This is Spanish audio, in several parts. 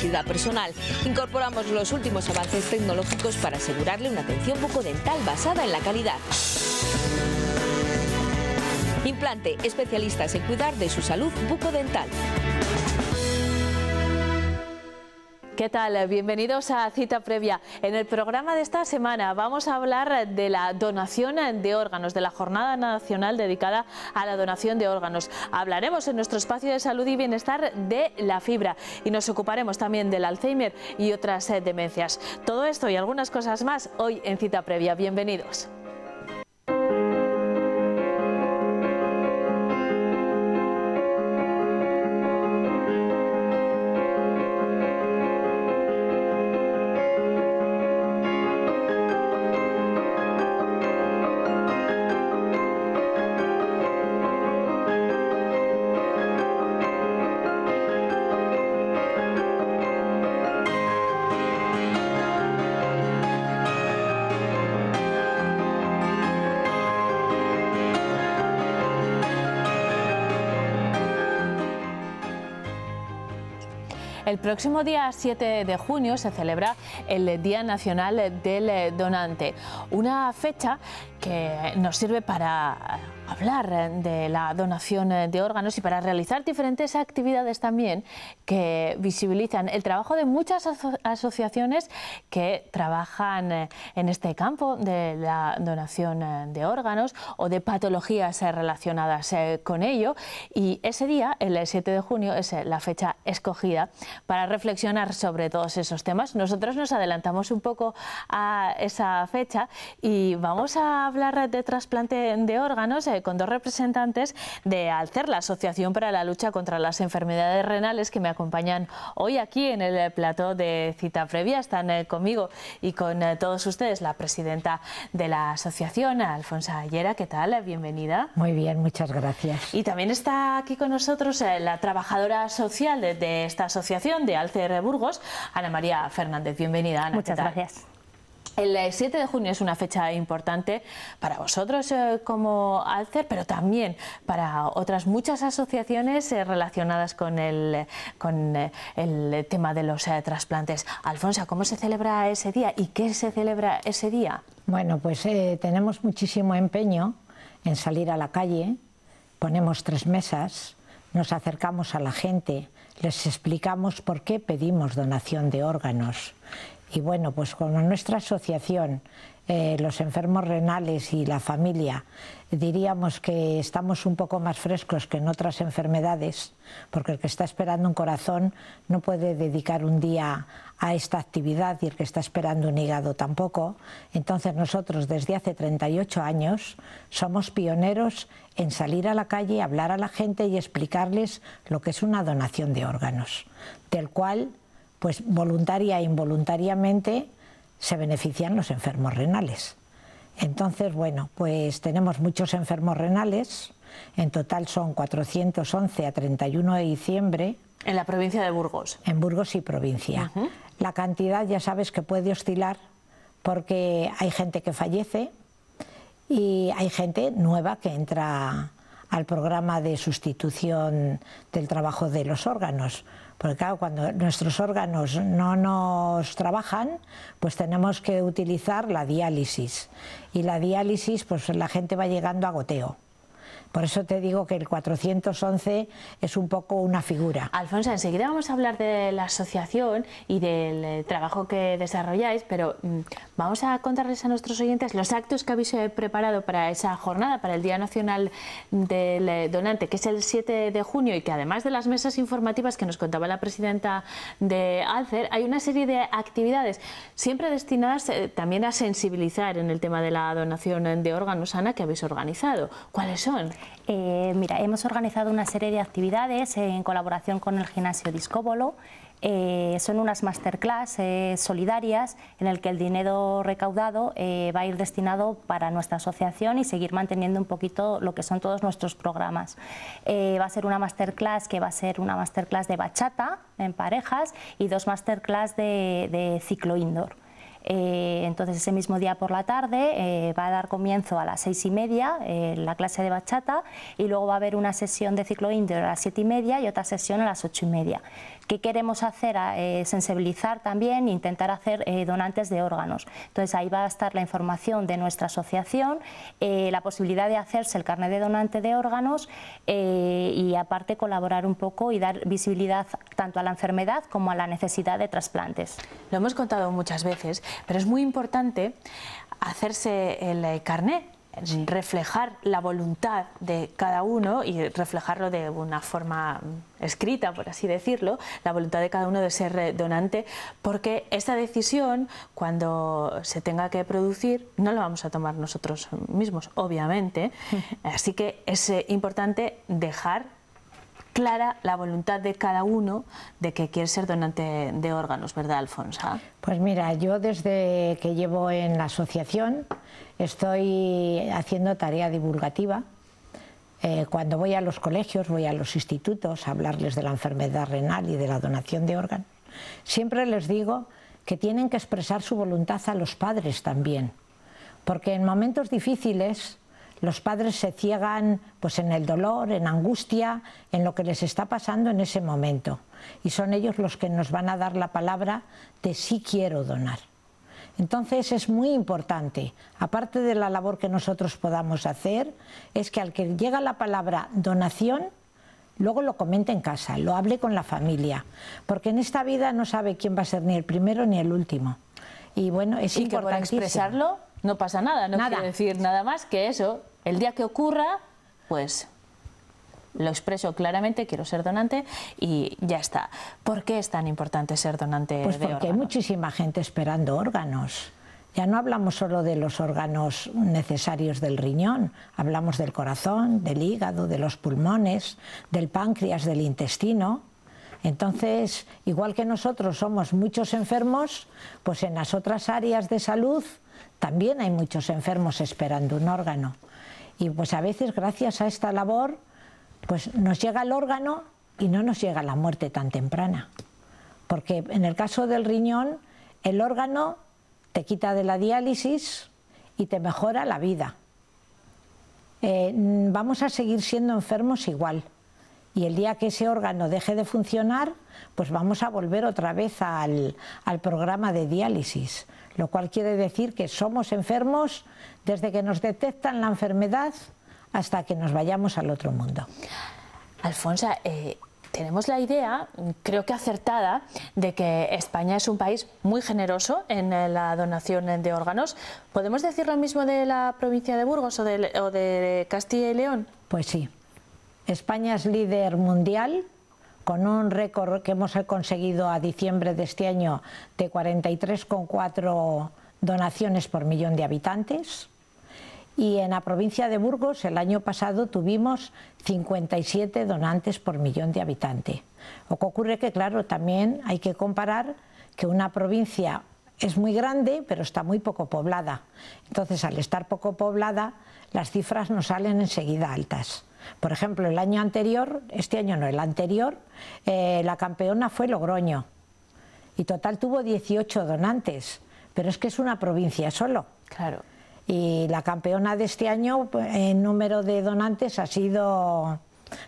privacidad personal. Incorporamos los últimos avances tecnológicos para asegurarle una atención bucodental basada en la calidad. Implante, especialistas en cuidar de su salud bucodental. ¿Qué tal? Bienvenidos a Cita Previa. En el programa de esta semana vamos a hablar de la donación de órganos, de la Jornada Nacional dedicada a la donación de órganos. Hablaremos en nuestro espacio de salud y bienestar de la fibra y nos ocuparemos también del Alzheimer y otras demencias. Todo esto y algunas cosas más hoy en Cita Previa. Bienvenidos. El próximo día 7 de junio se celebra el Día Nacional del Donante, una fecha que nos sirve para hablar de la donación de órganos y para realizar diferentes actividades también que visibilizan el trabajo de muchas asociaciones que trabajan en este campo de la donación de órganos o de patologías relacionadas con ello, y ese día, el 7 de junio, es la fecha escogida para reflexionar sobre todos esos temas. Nosotros nos adelantamos un poco a esa fecha y vamos a hablar de trasplante de órganos con dos representantes de Alcer, la Asociación para la Lucha contra las Enfermedades Renales, que me acompañan hoy aquí en el plató de Cita Previa. Están conmigo y con todos ustedes la presidenta de la asociación, Alfonsa Ayera. ¿Qué tal? Bienvenida. Muy bien, muchas gracias. Y también está aquí con nosotros la trabajadora social de esta asociación, de Alcer Burgos, Ana María Fernández. Bienvenida, Ana. Muchas gracias. El 7 de junio es una fecha importante para vosotros como Alcer, pero también para otras muchas asociaciones relacionadas con el tema de los trasplantes. Alfonsa, ¿cómo se celebra ese día y qué se celebra ese día? Bueno, pues tenemos muchísimo empeño en salir a la calle, ponemos 3 mesas, nos acercamos a la gente, les explicamos por qué pedimos donación de órganos. Y bueno, pues como nuestra asociación, los enfermos renales y la familia, diríamos que estamos un poco más frescos que en otras enfermedades, porque el que está esperando un corazón no puede dedicar un día a esta actividad y el que está esperando un hígado tampoco. Entonces nosotros desde hace 38 años somos pioneros en salir a la calle, hablar a la gente y explicarles lo que es una donación de órganos, del cual pues voluntaria e involuntariamente se benefician los enfermos renales. Entonces, bueno, pues tenemos muchos enfermos renales, en total son 411 a 31 de diciembre. En la provincia de Burgos. En Burgos y provincia. La cantidad ya sabes que puede oscilar porque hay gente que fallece y hay gente nueva que entra al programa de sustitución del trabajo de los órganos. Porque claro, cuando nuestros órganos no nos trabajan, pues tenemos que utilizar la diálisis. Y la diálisis, pues la gente va llegando a goteo. Por eso te digo que el 411 es un poco una figura. Alfonsa, enseguida vamos a hablar de la asociación y del trabajo que desarrolláis, pero vamos a contarles a nuestros oyentes los actos que habéis preparado para esa jornada, para el Día Nacional del Donante, que es el 7 de junio y que además de las mesas informativas que nos contaba la presidenta de Alcer, hay una serie de actividades siempre destinadas también a sensibilizar en el tema de la donación de órganos, Ana, que habéis organizado. ¿Cuáles son? Mira, hemos organizado una serie de actividades en colaboración con el gimnasio Discóbolo. Son unas masterclass solidarias en el que el dinero recaudado va a ir destinado para nuestra asociación y seguir manteniendo un poquito lo que son todos nuestros programas. Va a ser una masterclass que va a ser una masterclass de bachata en parejas y 2 masterclass de ciclo indoor. Entonces ese mismo día por la tarde va a dar comienzo a las 6:30 la clase de bachata y luego va a haber una sesión de ciclo indoor a las 7:30 y otra sesión a las 8:30. ¿Qué queremos hacer? Sensibilizar también e intentar hacer donantes de órganos. Entonces ahí va a estar la información de nuestra asociación, la posibilidad de hacerse el carnet de donante de órganos y aparte colaborar un poco y dar visibilidad tanto a la enfermedad como a la necesidad de trasplantes. Lo hemos contado muchas veces, pero es muy importante hacerse el carnet, reflejar la voluntad de cada uno y reflejarlo de una forma escrita, por así decirlo, la voluntad de cada uno de ser donante, porque esta decisión, cuando se tenga que producir, no la vamos a tomar nosotros mismos, obviamente, así que es importante dejar clara la voluntad de cada uno de que quiere ser donante de órganos, ¿verdad, Alfonsa? Pues mira, yo desde que llevo en la asociación estoy haciendo tarea divulgativa. Cuando voy a los colegios, voy a los institutos a hablarles de la enfermedad renal y de la donación de órganos, siempre les digo que tienen que expresar su voluntad a los padres también, porque en momentos difíciles los padres se ciegan pues en el dolor, en angustia, en lo que les está pasando en ese momento. Y son ellos los que nos van a dar la palabra de sí quiero donar. Entonces es muy importante, aparte de la labor que nosotros podamos hacer, es que al que llega la palabra donación, luego lo comente en casa, lo hable con la familia, porque en esta vida no sabe quién va a ser ni el primero ni el último. Y bueno, es importantísimo. Y que por expresarlo no pasa nada, no quiere decir nada más que eso. El día que ocurra, pues lo expreso claramente, quiero ser donante y ya está. ¿Por qué es tan importante ser donante de órganos? Pues porque hay muchísima gente esperando órganos. Ya no hablamos solo de los órganos necesarios del riñón, hablamos del corazón, del hígado, de los pulmones, del páncreas, del intestino. Entonces, igual que nosotros somos muchos enfermos, pues en las otras áreas de salud también hay muchos enfermos esperando un órgano. Y pues a veces, gracias a esta labor, pues nos llega el órgano y no nos llega la muerte tan temprana. Porque en el caso del riñón, el órgano te quita de la diálisis y te mejora la vida. Vamos a seguir siendo enfermos igual. Y el día que ese órgano deje de funcionar, pues vamos a volver otra vez al programa de diálisis. Lo cual quiere decir que somos enfermos desde que nos detectan la enfermedad hasta que nos vayamos al otro mundo. Alfonsa, tenemos la idea, creo que acertada, de que España es un país muy generoso en la donación de órganos. ¿Podemos decir lo mismo de la provincia de Burgos o de Castilla y León? Pues sí. España es líder mundial, con un récord que hemos conseguido a diciembre de este año de 43,4 donaciones por millón de habitantes. Y en la provincia de Burgos el año pasado tuvimos 57 donantes por millón de habitantes. Lo que ocurre que, claro, también hay que comparar que una provincia es muy grande, pero está muy poco poblada. Entonces, al estar poco poblada, las cifras nos salen enseguida altas. Por ejemplo, el año anterior, este año no, el anterior, la campeona fue Logroño. Y total tuvo 18 donantes, pero es que es una provincia solo. Claro. Y la campeona de este año en número de donantes ha sido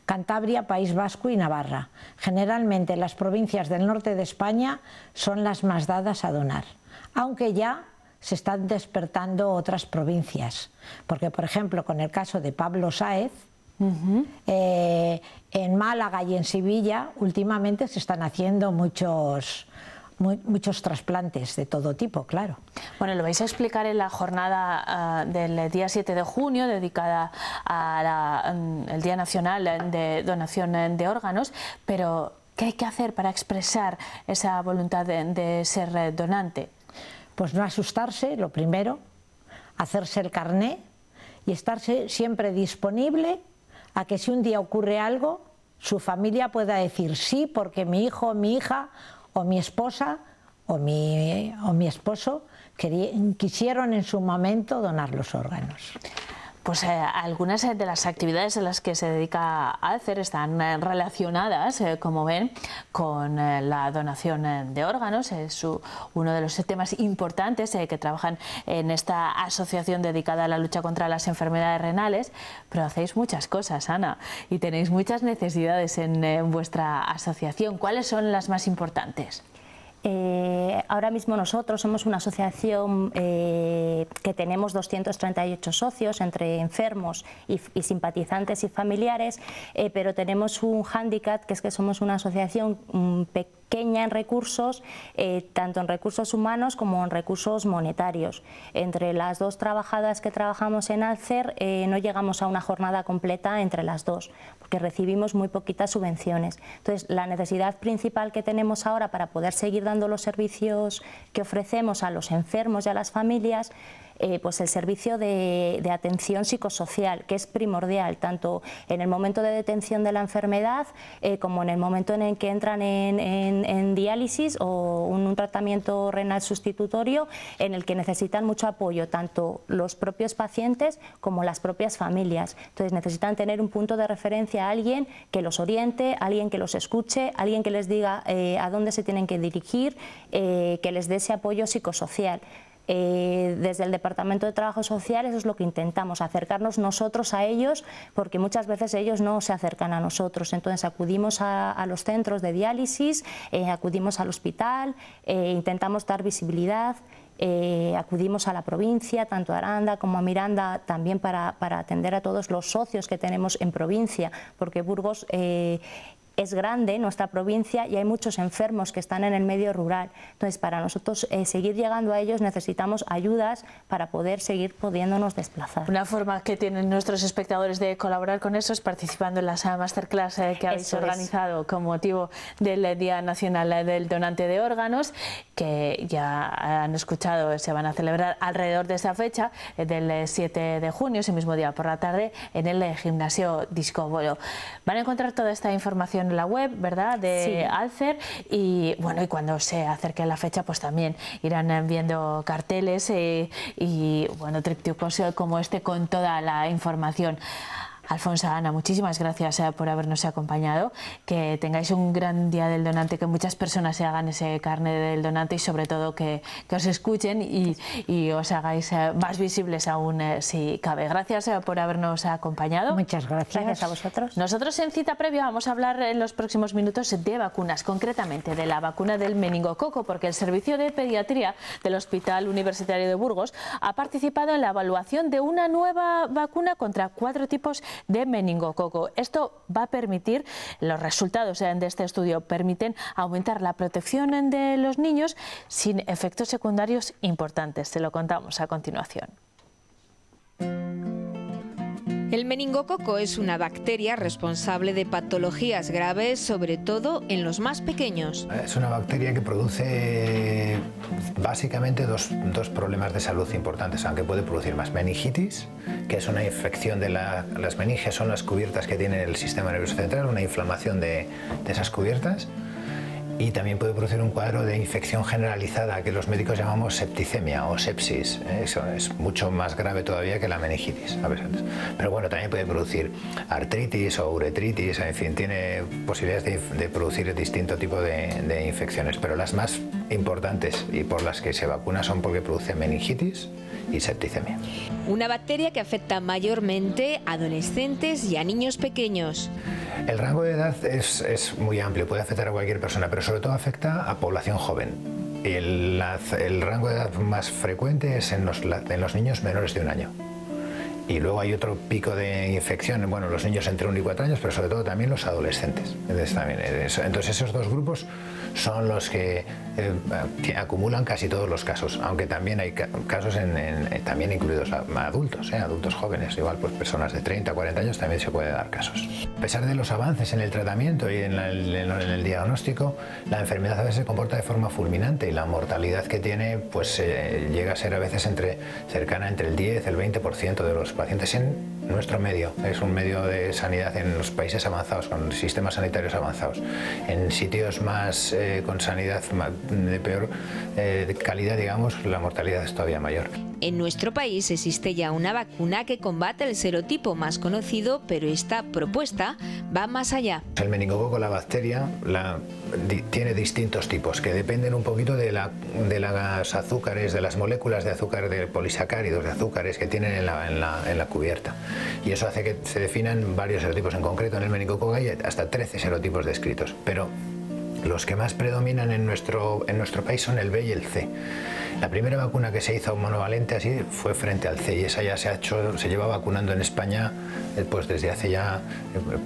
Cantabria, País Vasco y Navarra. Generalmente las provincias del norte de España son las más dadas a donar, aunque ya se están despertando otras provincias, porque por ejemplo con el caso de Pablo Sáez, en Málaga y en Sevilla últimamente se están haciendo muchos trasplantes de todo tipo, claro. Bueno, lo vais a explicar en la jornada del día 7 de junio, dedicada al Día Nacional de Donación de Órganos, pero ¿qué hay que hacer para expresar esa voluntad de ser donante? Pues no asustarse, lo primero, hacerse el carné y estarse siempre disponible a que si un día ocurre algo, su familia pueda decir sí, porque mi hijo o mi hija o mi esposa o mi esposo quisieron en su momento donar los órganos. pues algunas de las actividades en las que se dedica Alcer están relacionadas, como ven, con la donación de órganos. Es uno de los temas importantes que trabajan en esta asociación dedicada a la lucha contra las enfermedades renales. Pero hacéis muchas cosas, Ana, y tenéis muchas necesidades en vuestra asociación. ¿Cuáles son las más importantes? Ahora mismo nosotros somos una asociación que tenemos 238 socios entre enfermos y simpatizantes y familiares, pero tenemos un hándicap, que es que somos una asociación pequeña en recursos, tanto en recursos humanos como en recursos monetarios. Entre las dos trabajadoras que trabajamos en Alcer no llegamos a una jornada completa entre las dos, porque recibimos muy poquitas subvenciones. Entonces, la necesidad principal que tenemos ahora para poder seguir dando los servicios que ofrecemos a los enfermos y a las familias, pues el servicio de atención psicosocial, que es primordial tanto en el momento de detención de la enfermedad como en el momento en el que entran en diálisis o un tratamiento renal sustitutorio, en el que necesitan mucho apoyo tanto los propios pacientes como las propias familias. Entonces necesitan tener un punto de referencia, alguien que los oriente, alguien que los escuche, alguien que les diga a dónde se tienen que dirigir, que les dé ese apoyo psicosocial. Desde el Departamento de Trabajo Social eso es lo que intentamos, acercarnos nosotros a ellos, porque muchas veces ellos no se acercan a nosotros. Entonces acudimos a los centros de diálisis, acudimos al hospital, intentamos dar visibilidad, acudimos a la provincia, tanto a Aranda como a Miranda, también para atender a todos los socios que tenemos en provincia, porque Burgos es grande, nuestra provincia, y hay muchos enfermos que están en el medio rural. Entonces, para nosotros seguir llegando a ellos necesitamos ayudas para poder seguir pudiéndonos desplazar. Una forma que tienen nuestros espectadores de colaborar con eso es participando en las masterclass que habéis organizado con motivo del Día Nacional del Donante de Órganos, que ya han escuchado, se van a celebrar alrededor de esa fecha, del 7 de junio, ese mismo día por la tarde, en el gimnasio Discóbolo. Van a encontrar toda esta información en la web, ¿verdad?, de Alcer, y bueno, y cuando se acerque la fecha pues también irán viendo carteles y bueno, trípticos como este con toda la información. Alfonsa, Ana, muchísimas gracias por habernos acompañado, que tengáis un gran día del donante, que muchas personas se hagan ese carnet del donante y sobre todo que os escuchen y os hagáis más visibles aún si cabe. Gracias por habernos acompañado. Muchas gracias. Gracias a vosotros. Nosotros en Cita Previa vamos a hablar en los próximos minutos de vacunas, concretamente de la vacuna del meningococo, porque el Servicio de Pediatría del Hospital Universitario de Burgos ha participado en la evaluación de una nueva vacuna contra 4 tipos de meningococo. Esto va a permitir, los resultados de este estudio permiten aumentar la protección de los niños sin efectos secundarios importantes. Se lo contamos a continuación. El meningococo es una bacteria responsable de patologías graves, sobre todo en los más pequeños. Es una bacteria que produce básicamente dos problemas de salud importantes, aunque puede producir más. Meningitis, que es una infección de las meninges, son las cubiertas que tiene el sistema nervioso central, una inflamación de esas cubiertas. Y también puede producir un cuadro de infección generalizada que los médicos llamamos septicemia o sepsis. Eso es mucho más grave todavía que la meningitis a veces. Pero bueno, también puede producir artritis o uretritis, en fin, tiene posibilidades de producir distinto tipo de infecciones. Pero las más importantes y por las que se vacuna son porque produce meningitis y septicemia. Una bacteria que afecta mayormente a adolescentes y a niños pequeños. El rango de edad es muy amplio, puede afectar a cualquier persona, pero sobre todo afecta a población joven. Y el rango de edad más frecuente es en los niños menores de 1 año. Y luego hay otro pico de infección, bueno, los niños entre 1 y 4 años, pero sobre todo también los adolescentes. Entonces esos dos grupos son los que acumulan casi todos los casos, aunque también hay casos también incluidos adultos, adultos jóvenes, igual pues personas de 30 o 40 años también se puede dar casos. A pesar de los avances en el tratamiento y en el diagnóstico, la enfermedad a veces se comporta de forma fulminante y la mortalidad que tiene pues llega a ser a veces cercana entre el 10 y el 20% de los pacientes en nuestro medio. Es un medio de sanidad en los países avanzados, con sistemas sanitarios avanzados. En sitios más con sanidad de peor calidad, digamos, la mortalidad es todavía mayor. En nuestro país existe ya una vacuna que combate el serotipo más conocido, pero esta propuesta va más allá. El meningococo, la bacteria, tiene distintos tipos que dependen un poquito de las azúcares, de las moléculas de azúcar, de polisacáridos, de azúcares que tienen en la cubierta. Y eso hace que se definan varios serotipos. En concreto, en el meningococo hay hasta 13 serotipos descritos, pero los que más predominan en nuestro país son el B y el C. La primera vacuna que se hizo monovalente así fue frente al C, y esa ya se lleva vacunando en España pues desde hace ya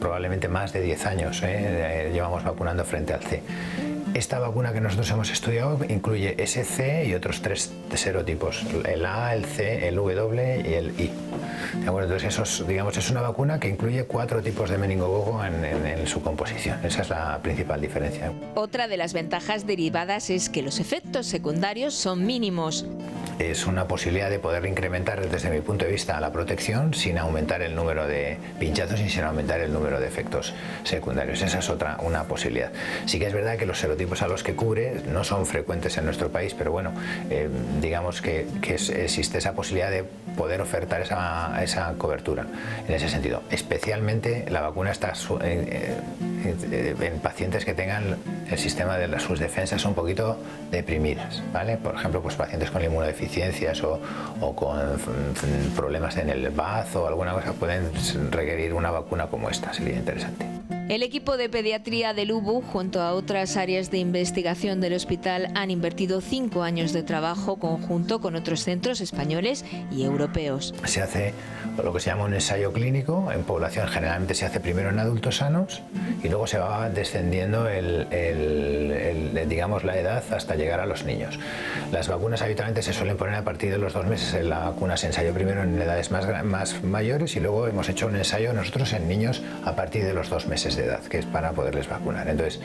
probablemente más de 10 años. Llevamos vacunando frente al C. Esta vacuna que nosotros hemos estudiado incluye ese C y otros 3 serotipos, el A, el C, el W y el I. ¿De acuerdo? Entonces es una vacuna que incluye 4 tipos de meningococo en su composición. Esa es la principal diferencia. Otra de las ventajas derivadas es que los efectos secundarios son mínimos. Es una posibilidad de poder incrementar desde mi punto de vista la protección sin aumentar el número de pinchazos y sin aumentar el número de efectos secundarios. Esa es una posibilidad. Sí que es verdad que los serotipos a los que cubre no son frecuentes en nuestro país, pero bueno, digamos que existe esa posibilidad de poder ofertar esa cobertura en ese sentido. Especialmente la vacuna está en pacientes que tengan el sistema de sus defensas un poquito deprimidas, ¿vale? Por ejemplo, pues pacientes con inmunodeficiencias o con problemas en el bazo o alguna cosa pueden requerir una vacuna como esta, sería interesante. El equipo de pediatría del UBU, junto a otras áreas de investigación del hospital, han invertido 5 años de trabajo conjunto con otros centros españoles y europeos. Se hace lo que se llama un ensayo clínico en población. Generalmente se hace primero en adultos sanos y luego se va descendiendo digamos la edad hasta llegar a los niños. Las vacunas habitualmente se suelen poner a partir de los 2 meses. La vacuna se ensayó primero en edades más mayores y luego hemos hecho un ensayo nosotros en niños a partir de los 2 meses de edad, que es para poderles vacunar. Entonces,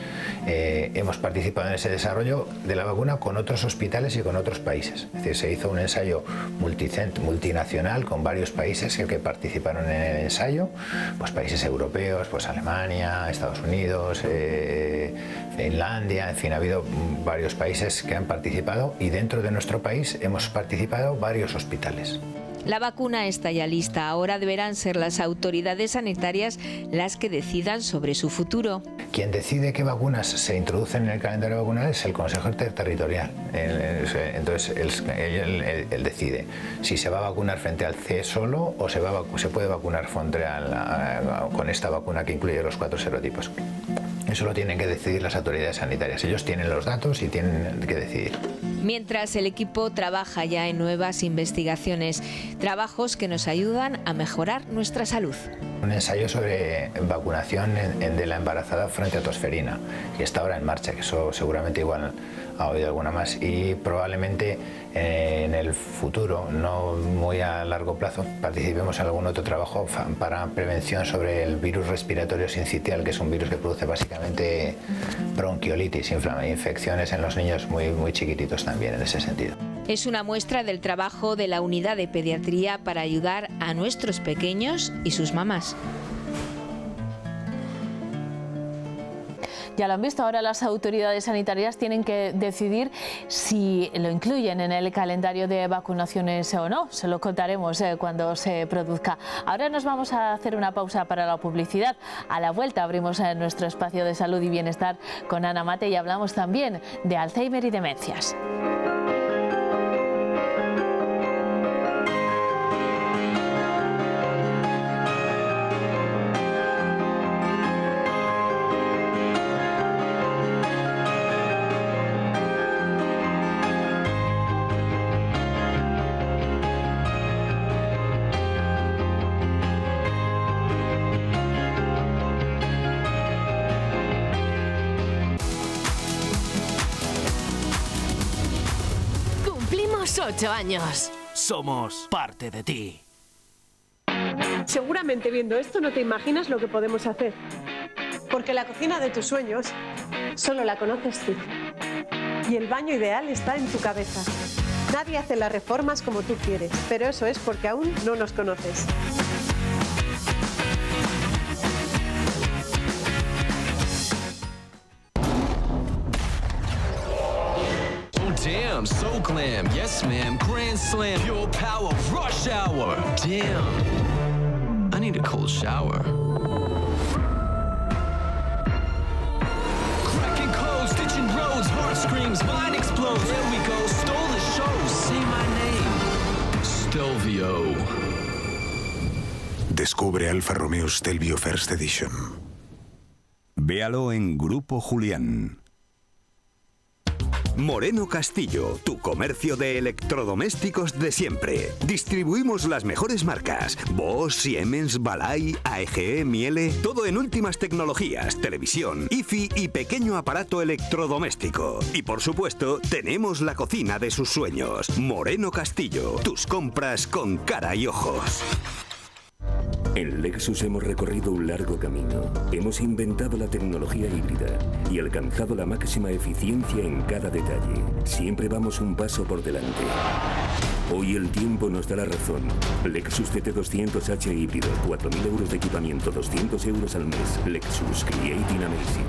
hemos participado en ese desarrollo de la vacuna con otros hospitales y con otros países. Es decir, se hizo un ensayo multinacional con varios países que participaron en el ensayo, pues países europeos, pues Alemania, Estados Unidos, Finlandia, en fin, ha habido varios países que han participado y dentro de nuestro país hemos participado varios hospitales. La vacuna está ya lista, ahora deberán ser las autoridades sanitarias las que decidan sobre su futuro. Quien decide qué vacunas se introducen en el calendario vacunal es el Consejo Interterritorial. Entonces él decide si se va a vacunar frente al C solo o se puede vacunar con esta vacuna que incluye los 4 serotipos. Eso lo tienen que decidir las autoridades sanitarias. Ellos tienen los datos y tienen que decidir. Mientras el equipo trabaja ya en nuevas investigaciones, trabajos que nos ayudan a mejorar nuestra salud. Un ensayo sobre vacunación de la embarazada frente a tosferina, que está ahora en marcha, que eso seguramente igual ha oído alguna más, y probablemente en el futuro, no muy a largo plazo, participemos en algún otro trabajo para prevención sobre el virus respiratorio sincitial, que es un virus que produce básicamente bronquiolitis, infecciones en los niños muy chiquititos también en ese sentido. Es una muestra del trabajo de la unidad de pediatría para ayudar a nuestros pequeños y sus mamás. Ya lo han visto, ahora las autoridades sanitarias tienen que decidir si lo incluyen en el calendario de vacunaciones o no. Se lo contaremos cuando se produzca. Ahora nos vamos a hacer una pausa para la publicidad. A la vuelta abrimos nuestro espacio de salud y bienestar con Ana Mate y hablamos también de Alzheimer y demencias. Cumplimos 8 años. Somos parte de ti. Seguramente viendo esto no te imaginas lo que podemos hacer. Porque la cocina de tus sueños solo la conoces tú. Y el baño ideal está en tu cabeza. Nadie hace las reformas como tú quieres, pero eso es porque aún no nos conoces. Damn. Damn, so glam, yes ma'am, grand slam, pure power, rush hour. Damn, I need a cold shower. Cracking codes, stitching roads, heart screams, mind explodes. There we go, stole the show, say my name, Stelvio. Descubre Alfa Romeo Stelvio First Edition. Véalo en Grupo Julián. Moreno Castillo, tu comercio de electrodomésticos de siempre. Distribuimos las mejores marcas: Bosch, Siemens, Balay, AEG, Miele, todo en últimas tecnologías, televisión, IFI y pequeño aparato electrodoméstico. Y por supuesto, tenemos la cocina de sus sueños. Moreno Castillo, tus compras con cara y ojos. En Lexus hemos recorrido un largo camino. Hemos inventado la tecnología híbrida y alcanzado la máxima eficiencia en cada detalle. Siempre vamos un paso por delante. Hoy el tiempo nos da la razón. Lexus CT200H híbrido, 4.000 euros de equipamiento, 200 euros al mes. Lexus, creating amazing.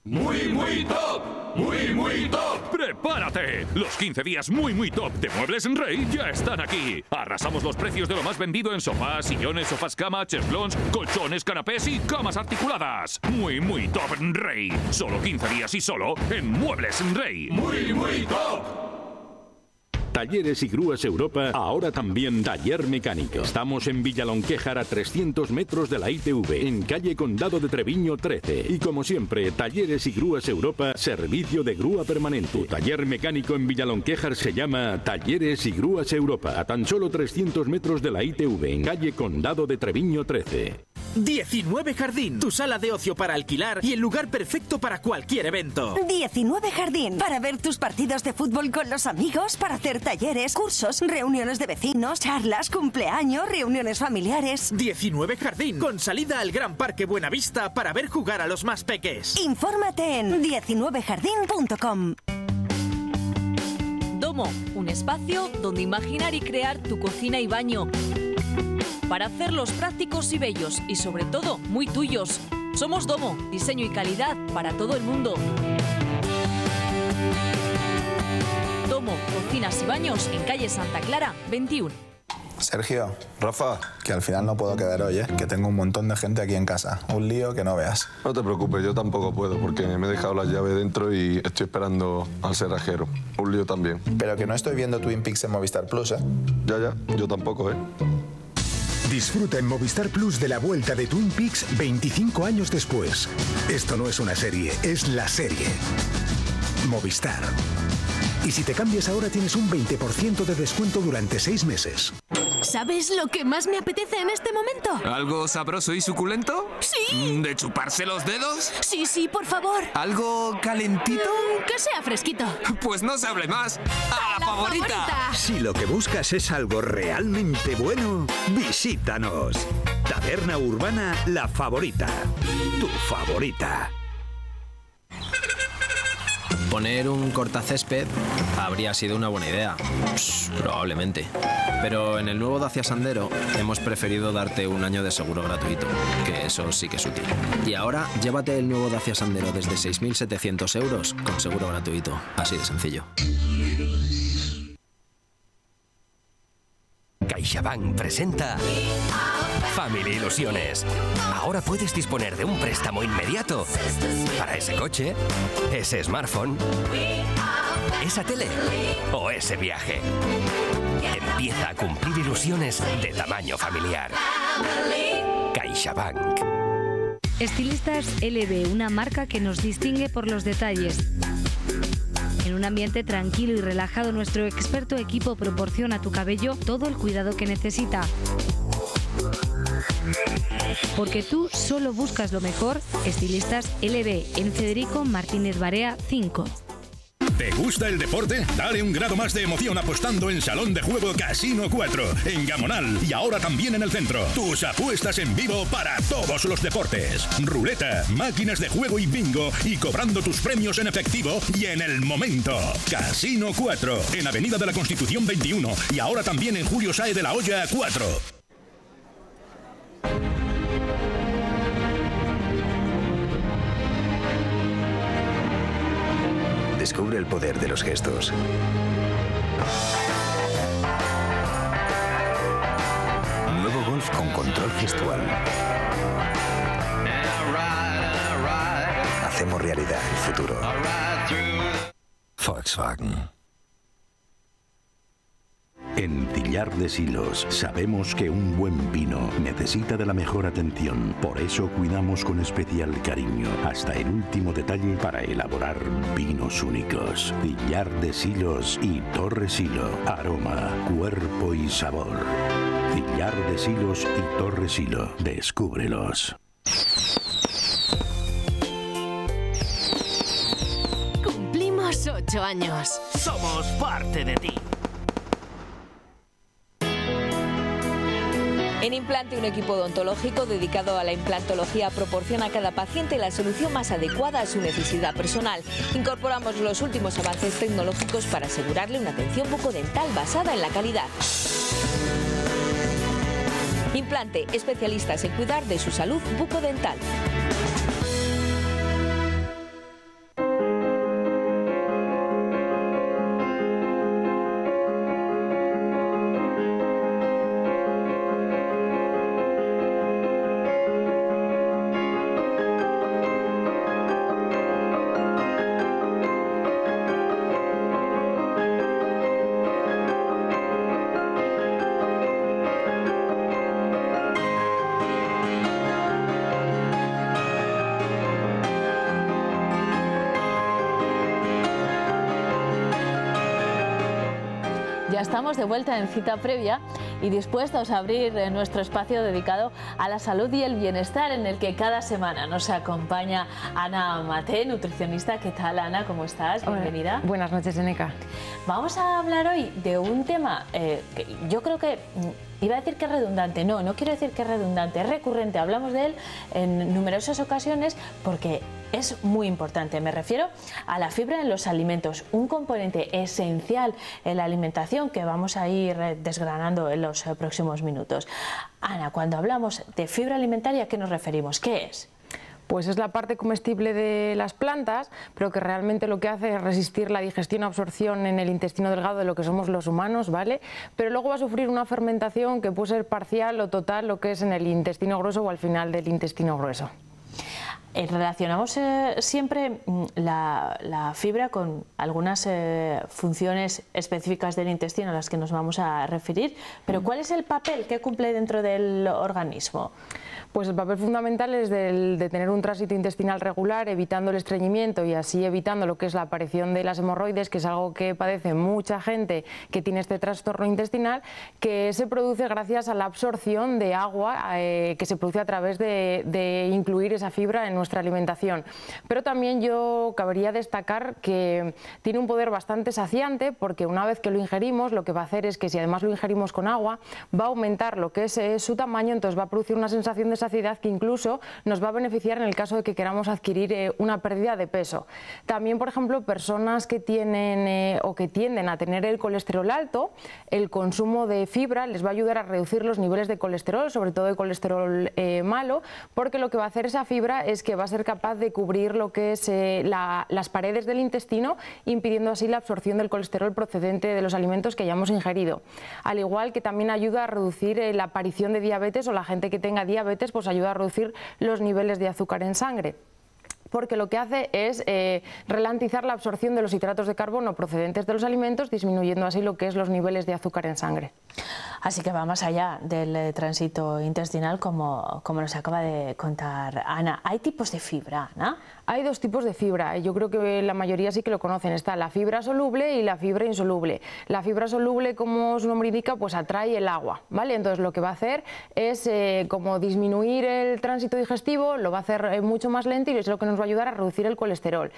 Muy top. Muy top. ¡Prepárate! Los 15 días muy top de Muebles en Rey ya están aquí. Arrasamos los precios de lo más vendido en sofás, sillones, sofás cama, cheslons, colchones, canapés y camas articuladas. Muy top en Rey. Solo 15 días y solo en Muebles en Rey. Muy top. Talleres y Grúas Europa, ahora también taller mecánico. Estamos en Villalonquéjar, a 300 metros de la ITV, en calle Condado de Treviño 13. Y como siempre, Talleres y Grúas Europa, servicio de grúa permanente. Tu taller mecánico en Villalonquéjar se llama Talleres y Grúas Europa, a tan solo 300 metros de la ITV, en calle Condado de Treviño 13. 19 Jardín, tu sala de ocio para alquilar y el lugar perfecto para cualquier evento. 19 Jardín, para ver tus partidos de fútbol con los amigos, para hacer talleres, cursos, reuniones de vecinos, charlas, cumpleaños, reuniones familiares. 19 Jardín, con salida al Gran Parque Buenavista para ver jugar a los más peques. Infórmate en 19jardin.com. Domo, un espacio donde imaginar y crear tu cocina y baño, para hacerlos prácticos y bellos y sobre todo muy tuyos. Somos Domo, diseño y calidad para todo el mundo. Domo, cocinas y baños en calle Santa Clara 21. Sergio, Rafa, que al final no puedo quedar hoy, que tengo un montón de gente aquí en casa. Un lío que no veas. No te preocupes, yo tampoco puedo porque me he dejado la llave dentro y estoy esperando al cerrajero. Un lío también. Pero que no estoy viendo Twin Peaks en Movistar Plus, ¿eh? Ya, yo tampoco, ¿eh? Disfruta en Movistar Plus de la vuelta de Twin Peaks 25 años después. Esto no es una serie, es la serie. Movistar. Y si te cambias ahora tienes un 20% de descuento durante 6 meses. ¿Sabes lo que más me apetece en este momento? ¿Algo sabroso y suculento? ¡Sí! ¿De chuparse los dedos? Sí, por favor. ¿Algo calentito? Que sea fresquito. Pues no se hable más. ¡A la favorita! Si lo que buscas es algo realmente bueno, visítanos. Taberna Urbana La Favorita. Tu favorita. Poner un cortacésped habría sido una buena idea, probablemente. Pero en el nuevo Dacia Sandero hemos preferido darte un año de seguro gratuito, que eso sí que es útil. Y ahora llévate el nuevo Dacia Sandero desde 6.700 euros con seguro gratuito, así de sencillo. CaixaBank presenta Family Ilusiones. Ahora puedes disponer de un préstamo inmediato para ese coche, ese smartphone, esa tele o ese viaje. Empieza a cumplir ilusiones de tamaño familiar. CaixaBank. Estilistas LB, una marca que nos distingue por los detalles. En un ambiente tranquilo y relajado, nuestro experto equipo proporciona a tu cabello todo el cuidado que necesita. Porque tú solo buscas lo mejor, Estilistas LB, en Federico Martínez Barea 5. ¿Te gusta el deporte? Dale un grado más de emoción apostando en Salón de Juego Casino 4, en Gamonal y ahora también en el centro. Tus apuestas en vivo para todos los deportes. Ruleta, máquinas de juego y bingo y cobrando tus premios en efectivo y en el momento. Casino 4, en Avenida de la Constitución 21 y ahora también en Julio Sáez de la Hoya 4. Descubre el poder de los gestos. Nuevo Golf con control gestual. Hacemos realidad el futuro. Volkswagen. En Tillar de Silos sabemos que un buen vino necesita de la mejor atención. Por eso cuidamos con especial cariño hasta el último detalle para elaborar vinos únicos. Tillar de Silos y Torre Silo. Aroma, cuerpo y sabor. Tillar de Silos y Torre Silo. Descúbrelos. Cumplimos 8 años. Somos parte de ti. En Implante, un equipo odontológico dedicado a la implantología proporciona a cada paciente la solución más adecuada a su necesidad personal. Incorporamos los últimos avances tecnológicos para asegurarle una atención bucodental basada en la calidad. Implante, especialistas en cuidar de su salud bucodental. Ya estamos de vuelta en Cita Previa y dispuestos a abrir nuestro espacio dedicado a la salud y el bienestar, en el que cada semana nos acompaña Ana Maté, nutricionista. ¿Qué tal, Ana? ¿Cómo estás? Bienvenida. Hola. Buenas noches, Eneca. Vamos a hablar hoy de un tema que yo creo que... Iba a decir que es redundante, no quiero decir que es redundante, es recurrente, hablamos de él en numerosas ocasiones porque es muy importante. Me refiero a la fibra en los alimentos, un componente esencial en la alimentación que vamos a ir desgranando en los próximos minutos. Ana, cuando hablamos de fibra alimentaria, ¿a qué nos referimos? ¿Qué es? Pues es la parte comestible de las plantas, pero que realmente lo que hace es resistir la digestión y absorción en el intestino delgado de lo que somos los humanos, ¿vale? Pero luego va a sufrir una fermentación que puede ser parcial o total, lo que es en el intestino grueso o al final del intestino grueso. Relacionamos siempre la fibra con algunas funciones específicas del intestino a las que nos vamos a referir, pero ¿cuál es el papel que cumple dentro del organismo? Pues el papel fundamental es de tener un tránsito intestinal regular, evitando el estreñimiento y así evitando lo que es la aparición de las hemorroides, que es algo que padece mucha gente que tiene este trastorno intestinal, que se produce gracias a la absorción de agua que se produce a través de incluir esa fibra en nuestra alimentación. Pero también yo cabría destacar que tiene un poder bastante saciante, porque una vez que lo ingerimos, lo que va a hacer es que si además lo ingerimos con agua, va a aumentar lo que es su tamaño, entonces va a producir una sensación de saciedad que incluso nos va a beneficiar en el caso de que queramos adquirir una pérdida de peso. También, por ejemplo, personas que tienen o que tienden a tener el colesterol alto, el consumo de fibra les va a ayudar a reducir los niveles de colesterol, sobre todo de colesterol malo, porque lo que va a hacer esa fibra es que va a ser capaz de cubrir lo que es las paredes del intestino, impidiendo así la absorción del colesterol procedente de los alimentos que hayamos ingerido. Al igual que también ayuda a reducir la aparición de diabetes, o la gente que tenga diabetes pues ayuda a reducir los niveles de azúcar en sangre, porque lo que hace es ralentizar la absorción de los hidratos de carbono procedentes de los alimentos, disminuyendo así lo que es los niveles de azúcar en sangre. Así que va más allá del tránsito intestinal, como nos acaba de contar Ana. ¿Hay tipos de fibra, Ana? Hay dos tipos de fibra, yo creo que la mayoría sí que lo conocen. Está la fibra soluble y la fibra insoluble. La fibra soluble, como su nombre indica, pues atrae el agua, ¿vale? Entonces lo que va a hacer es como disminuir el tránsito digestivo, lo va a hacer mucho más lento y es lo que nos va a ayudar a reducir el colesterol.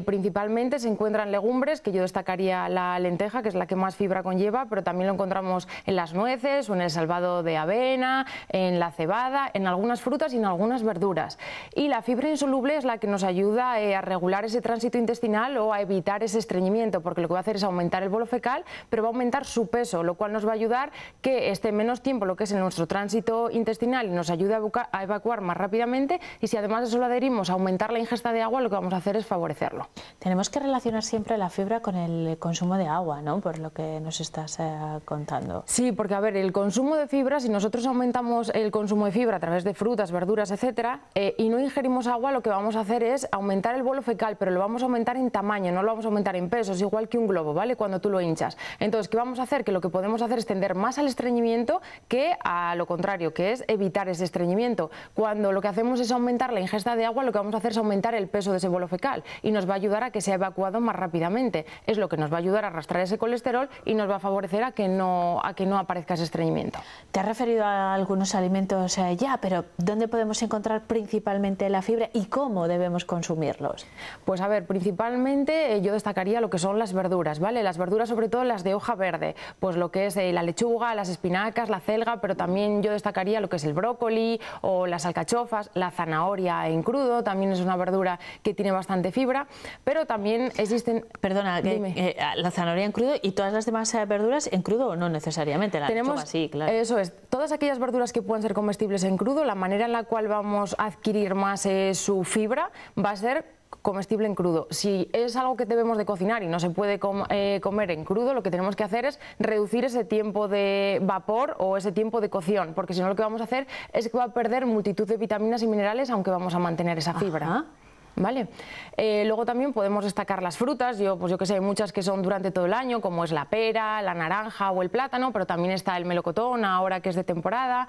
Principalmente se encuentran legumbres, que yo destacaría la lenteja, que es la que más fibra conlleva, pero también lo encontramos en las nueces o en el salvado de avena, en la cebada, en algunas frutas y en algunas verduras. Y la fibra insoluble es la que nos ayuda a regular ese tránsito intestinal o a evitar ese estreñimiento, porque lo que va a hacer es aumentar el bolo fecal, pero va a aumentar su peso, lo cual nos va a ayudar que esté menos tiempo lo que es en nuestro tránsito intestinal y nos ayude a evacuar más rápidamente, y si además de eso lo adherimos a aumentar la ingesta de agua, lo que vamos a hacer es favorecerlo. Tenemos que relacionar siempre la fibra con el consumo de agua, ¿no? Por lo que nos estás contando. Sí, porque a ver, el consumo de fibra, si nosotros aumentamos el consumo de fibra a través de frutas, verduras, etcétera, y no ingerimos agua, lo que vamos a hacer es aumentar el bolo fecal, pero lo vamos a aumentar en tamaño, no lo vamos a aumentar en peso, es igual que un globo, ¿vale? Cuando tú lo hinchas. Entonces, ¿qué vamos a hacer? Que lo que podemos hacer es tender más al estreñimiento que a lo contrario, que es evitar ese estreñimiento. Cuando lo que hacemos es aumentar la ingesta de agua, lo que vamos a hacer es aumentar el peso de ese bolo fecal y nos va a ayudar a que sea evacuado más rápidamente. Es lo que nos va a ayudar a arrastrar ese colesterol y nos va a favorecer a que no aparezca ese estreñimiento. Te has referido a algunos alimentos ya, pero ¿dónde podemos encontrar principalmente la fibra y cómo debemos consumirlos? Pues a ver, principalmente yo destacaría lo que son las verduras, ¿vale? Las verduras, sobre todo las de hoja verde, pues lo que es la lechuga, las espinacas, la celga, pero también yo destacaría lo que es el brócoli o las alcachofas, la zanahoria en crudo, también es una verdura que tiene bastante fibra, pero también existen... Perdona, la zanahoria en crudo y todas las demás verduras en crudo o no necesariamente, la lechuga sí, claro. Eso es, todas aquellas verduras que puedan ser comestibles en crudo, la manera en la cual vamos a adquirir más su fibra va a ser comestible en crudo. Si es algo que debemos de cocinar y no se puede comer en crudo, lo que tenemos que hacer es reducir ese tiempo de vapor o ese tiempo de cocción, porque si no lo que vamos a hacer es que va a perder multitud de vitaminas y minerales, aunque vamos a mantener esa fibra. Ajá. ¿Vale? Luego también podemos destacar las frutas, yo que sé, hay muchas que son durante todo el año, como es la pera, la naranja o el plátano, pero también está el melocotón, ahora que es de temporada,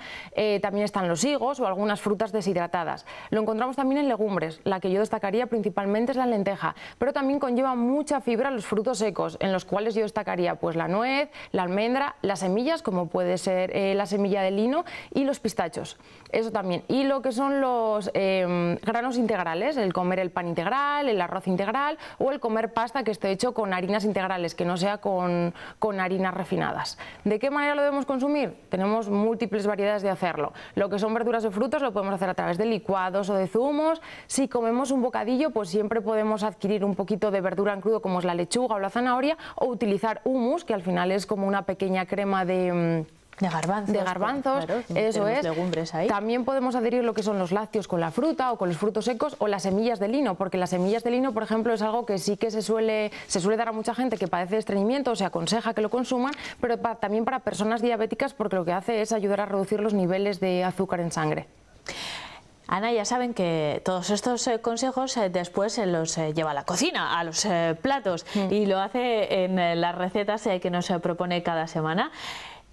también están los higos o algunas frutas deshidratadas. Lo encontramos también en legumbres, la que yo destacaría principalmente es la lenteja, pero también conlleva mucha fibra los frutos secos, en los cuales yo destacaría pues la nuez, la almendra, las semillas, como puede ser la semilla de lino, y los pistachos, eso también. Y lo que son los granos integrales, el comer el pan integral, el arroz integral o el comer pasta que esté hecho con harinas integrales, que no sea con harinas refinadas. ¿De qué manera lo debemos consumir? Tenemos múltiples variedades de hacerlo. Lo que son verduras o frutos lo podemos hacer a través de licuados o de zumos. Si comemos un bocadillo, pues siempre podemos adquirir un poquito de verdura en crudo como es la lechuga o la zanahoria, o utilizar hummus, que al final es como una pequeña crema de garbanzos, claro, eso es. Legumbres ahí. También podemos adherir lo que son los lácteos con la fruta o con los frutos secos o las semillas de lino, porque las semillas de lino, por ejemplo, es algo que sí que se suele dar a mucha gente que padece de estreñimiento, se aconseja que lo consuman, pero también para personas diabéticas, porque lo que hace es ayudar a reducir los niveles de azúcar en sangre. Ana, ya saben que todos estos consejos después se los lleva a la cocina, a los platos, y lo hace en las recetas que nos propone cada semana.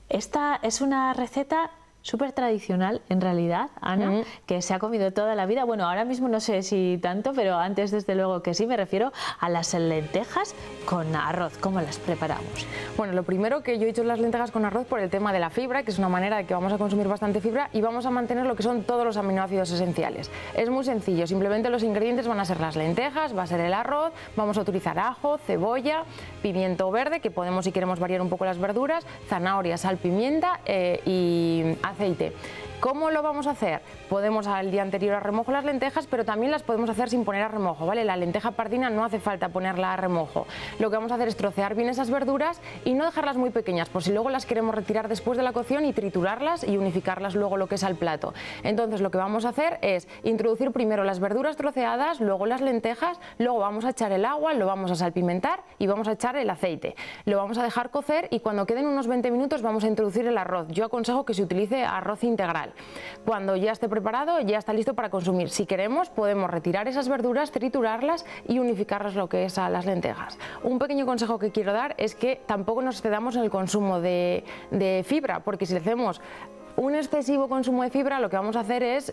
Esta es una receta súper tradicional, en realidad, Ana, que se ha comido toda la vida. Bueno, ahora mismo no sé si tanto, pero antes desde luego que sí. Me refiero a las lentejas con arroz. ¿Cómo las preparamos? Bueno, lo primero que yo he hecho las lentejas con arroz por el tema de la fibra, que es una manera de que vamos a consumir bastante fibra y vamos a mantener lo que son todos los aminoácidos esenciales. Es muy sencillo, simplemente los ingredientes van a ser las lentejas, va a ser el arroz, vamos a utilizar ajo, cebolla, pimiento verde, que podemos, si queremos variar un poco las verduras, zanahoria, sal, pimienta y aceite. ¿Cómo lo vamos a hacer? Podemos al día anterior a remojo las lentejas, pero también las podemos hacer sin poner a remojo, ¿vale? La lenteja pardina no hace falta ponerla a remojo. Lo que vamos a hacer es trocear bien esas verduras y no dejarlas muy pequeñas, por si luego las queremos retirar después de la cocción, y triturarlas y unificarlas luego lo que es al plato. Entonces lo que vamos a hacer es introducir primero las verduras troceadas, luego las lentejas, luego vamos a echar el agua, lo vamos a salpimentar y vamos a echar el aceite. Lo vamos a dejar cocer y cuando queden unos 20 minutos vamos a introducir el arroz. Yo aconsejo que se utilice arroz integral. Cuando ya esté preparado, ya está listo para consumir. Si queremos, podemos retirar esas verduras, triturarlas y unificarlas lo que es a las lentejas. Un pequeño consejo que quiero dar es que tampoco nos excedamos en el consumo de fibra, porque si hacemos un excesivo consumo de fibra, lo que vamos a hacer es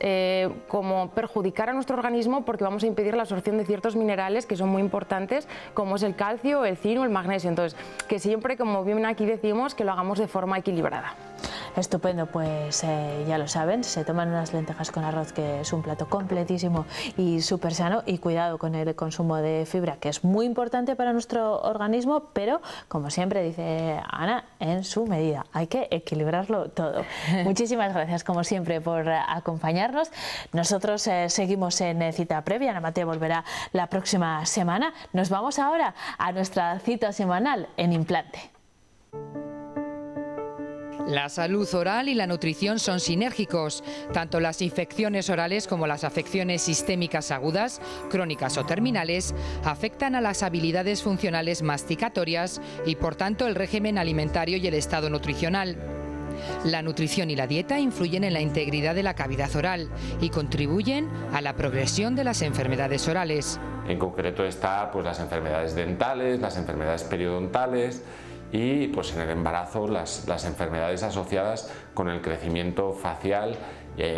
como perjudicar a nuestro organismo, porque vamos a impedir la absorción de ciertos minerales que son muy importantes, como es el calcio, el zinc o el magnesio. Entonces, que siempre, como bien aquí decimos, que lo hagamos de forma equilibrada. Estupendo, pues ya lo saben, se toman unas lentejas con arroz, que es un plato completísimo y súper sano, y cuidado con el consumo de fibra, que es muy importante para nuestro organismo, pero como siempre dice Ana, en su medida, hay que equilibrarlo todo. Muchísimas gracias como siempre por acompañarnos. Nosotros seguimos en cita previa, Ana Mateo volverá la próxima semana. Nos vamos ahora a nuestra cita semanal en Implante. La salud oral y la nutrición son sinérgicos. Tanto las infecciones orales como las afecciones sistémicas agudas, crónicas o terminales afectan a las habilidades funcionales masticatorias y, por tanto, el régimen alimentario y el estado nutricional. La nutrición y la dieta influyen en la integridad de la cavidad oral y contribuyen a la progresión de las enfermedades orales. En concreto está pues, las enfermedades dentales, las enfermedades periodontales y pues, en el embarazo las enfermedades asociadas con el crecimiento facial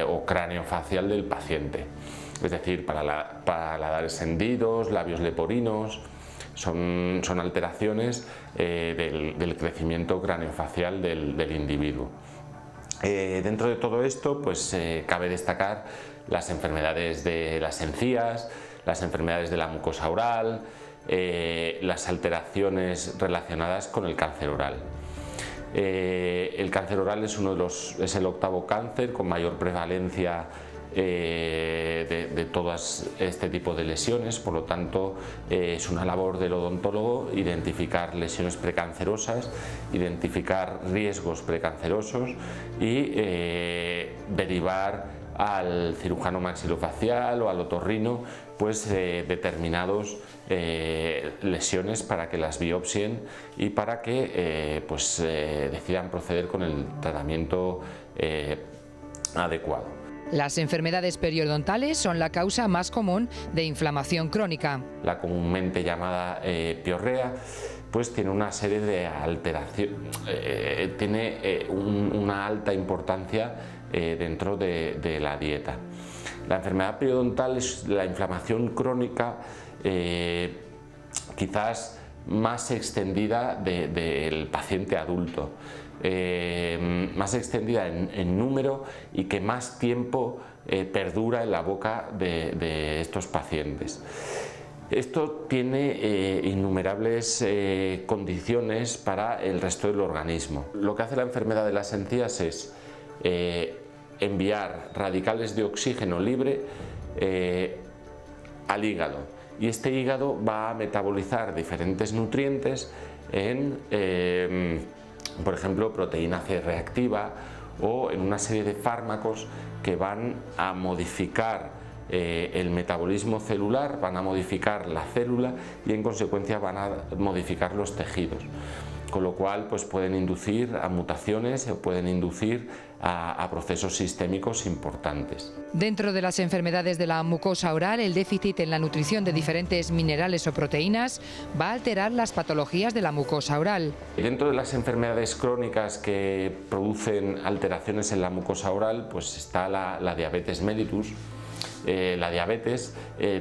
o craneofacial del paciente. Es decir, paladares hendidos, labios leporinos. Son alteraciones del crecimiento craneofacial del individuo. Dentro de todo esto, pues cabe destacar las enfermedades de las encías, las enfermedades de la mucosa oral, las alteraciones relacionadas con el cáncer oral. El cáncer oral es el 8º cáncer con mayor prevalencia de todas este tipo de lesiones, por lo tanto es una labor del odontólogo identificar lesiones precancerosas, identificar riesgos precancerosos y derivar al cirujano maxilofacial o al otorrino pues determinados lesiones para que las biopsien y para que decidan proceder con el tratamiento adecuado. Las enfermedades periodontales son la causa más común de inflamación crónica. La comúnmente llamada piorrea pues tiene una serie de alteraciones, tiene una alta importancia dentro de la dieta. La enfermedad periodontal es la inflamación crónica quizás más extendida del paciente adulto. Más extendida en número y que más tiempo perdura en la boca de estos pacientes. Esto tiene innumerables condiciones para el resto del organismo. Lo que hace la enfermedad de las encías es enviar radicales de oxígeno libre al hígado, y este hígado va a metabolizar diferentes nutrientes en por ejemplo, proteína C reactiva o en una serie de fármacos que van a modificar el metabolismo celular, van a modificar la célula y en consecuencia van a modificar los tejidos. Con lo cual pues pueden inducir a mutaciones o pueden inducir a procesos sistémicos importantes. Dentro de las enfermedades de la mucosa oral, el déficit en la nutrición de diferentes minerales o proteínas va a alterar las patologías de la mucosa oral. Dentro de las enfermedades crónicas que producen alteraciones en la mucosa oral, pues está la diabetes mellitus. La diabetes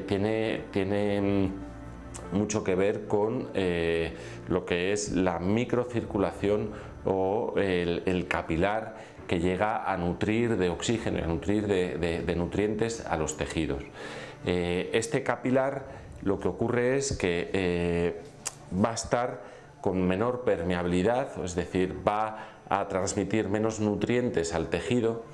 tiene mucho que ver con lo que es la microcirculación o el capilar que llega a nutrir de oxígeno y a nutrir de nutrientes a los tejidos. Este capilar, lo que ocurre es que va a estar con menor permeabilidad, es decir, va a transmitir menos nutrientes al tejido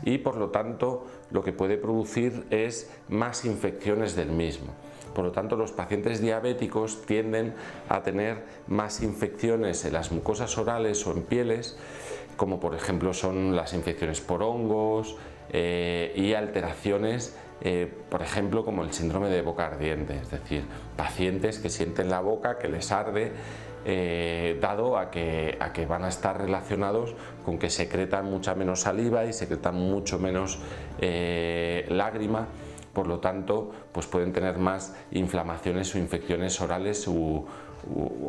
y por lo tanto lo que puede producir es más infecciones del mismo. Por lo tanto, los pacientes diabéticos tienden a tener más infecciones en las mucosas orales o en pieles, como por ejemplo son las infecciones por hongos y alteraciones, por ejemplo, como el síndrome de boca ardiente, es decir, pacientes que sienten la boca que les arde, dado a que van a estar relacionados con que secretan mucha menos saliva y secretan mucho menos lágrima. Por lo tanto, pues pueden tener más inflamaciones o infecciones orales u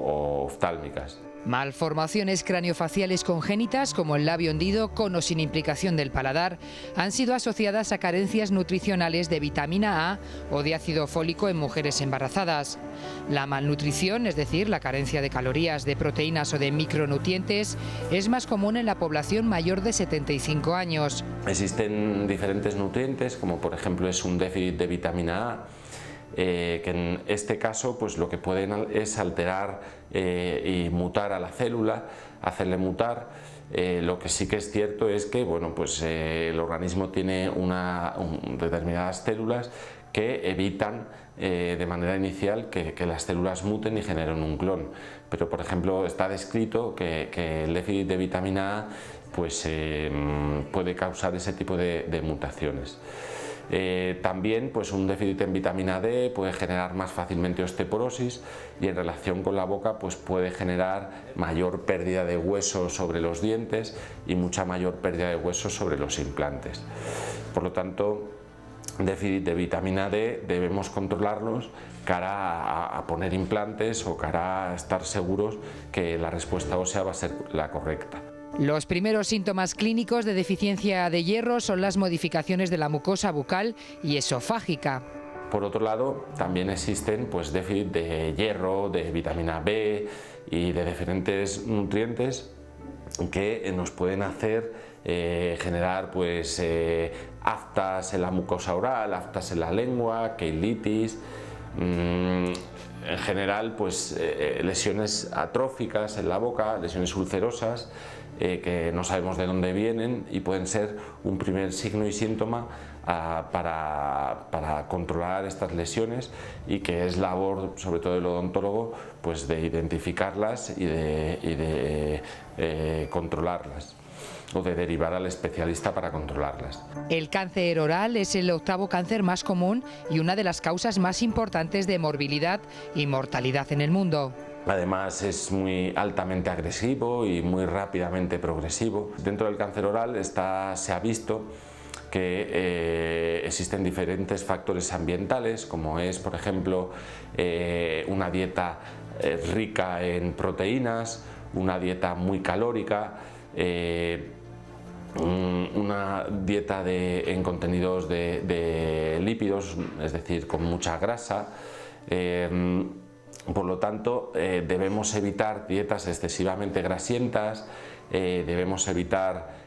oftálmicas. Malformaciones craniofaciales congénitas como el labio hendido con o sin implicación del paladar han sido asociadas a carencias nutricionales de vitamina A o de ácido fólico en mujeres embarazadas. La malnutrición, es decir, la carencia de calorías, de proteínas o de micronutrientes, es más común en la población mayor de 75 años. Existen diferentes nutrientes, como por ejemplo es un déficit de vitamina A, que en este caso pues lo que pueden es alterar y mutar a la célula, hacerle mutar. Lo que sí que es cierto es que bueno, pues, el organismo tiene determinadas células que evitan de manera inicial que las células muten y generen un clon. Pero por ejemplo está descrito que el déficit de vitamina A pues puede causar ese tipo de mutaciones. También pues un déficit en vitamina D puede generar más fácilmente osteoporosis, y en relación con la boca pues puede generar mayor pérdida de hueso sobre los dientes y mucha mayor pérdida de hueso sobre los implantes. Por lo tanto, déficit de vitamina D debemos controlarlos cara a poner implantes o cara a estar seguros que la respuesta ósea va a ser la correcta. Los primeros síntomas clínicos de deficiencia de hierro son las modificaciones de la mucosa bucal y esofágica. Por otro lado, también existen pues déficit de hierro, de vitamina B y de diferentes nutrientes que nos pueden hacer generar pues aftas en la mucosa oral, aftas en la lengua, queilitis, en general pues lesiones atróficas en la boca, lesiones ulcerosas que no sabemos de dónde vienen y pueden ser un primer signo y síntoma para controlar estas lesiones, y que es labor sobre todo del odontólogo pues de identificarlas y de controlarlas, o de derivar al especialista para controlarlas. El cáncer oral es el 8º cáncer más común y una de las causas más importantes de morbilidad y mortalidad en el mundo. Además es muy altamente agresivo y muy rápidamente progresivo. Dentro del cáncer oral se ha visto que existen diferentes factores ambientales, como es, por ejemplo, una dieta rica en proteínas, una dieta muy calórica, una dieta en contenidos de lípidos, es decir, con mucha grasa. Por lo tanto, debemos evitar dietas excesivamente grasientas, debemos evitar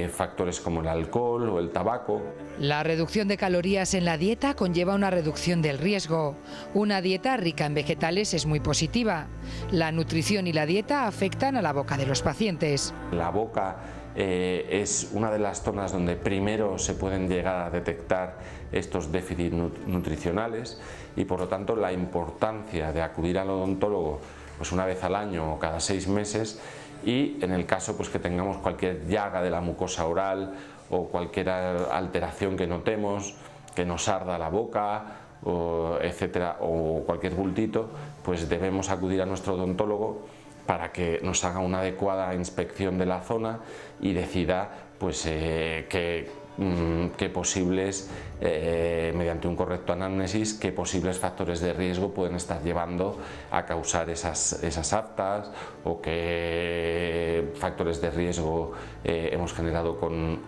factores como el alcohol o el tabaco. La reducción de calorías en la dieta conlleva una reducción del riesgo. Una dieta rica en vegetales es muy positiva. La nutrición y la dieta afectan a la boca de los pacientes. La boca es una de las zonas donde primero se pueden llegar a detectar estos déficits nutricionales, y por lo tanto la importancia de acudir al odontólogo pues una vez al año o cada 6 meses, y en el caso pues que tengamos cualquier llaga de la mucosa oral o cualquier alteración que notemos, que nos arda la boca, etcétera, o cualquier bultito, pues debemos acudir a nuestro odontólogo para que nos haga una adecuada inspección de la zona y decida pues qué posibles, mediante un correcto anamnesis, qué posibles factores de riesgo pueden estar llevando a causar esas aftas, o qué factores de riesgo hemos generado como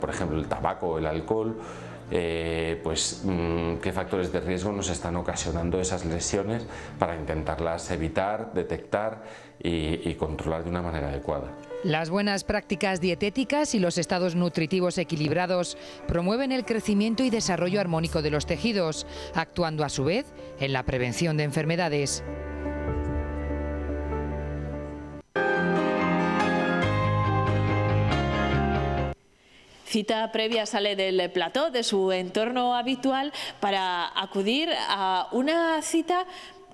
por ejemplo el tabaco o el alcohol. Qué factores de riesgo nos están ocasionando esas lesiones, para intentarlas evitar, detectar y controlar de una manera adecuada. Las buenas prácticas dietéticas y los estados nutritivos equilibrados promueven el crecimiento y desarrollo armónico de los tejidos, actuando a su vez en la prevención de enfermedades. Cita Previa sale del plató, de su entorno habitual, para acudir a una cita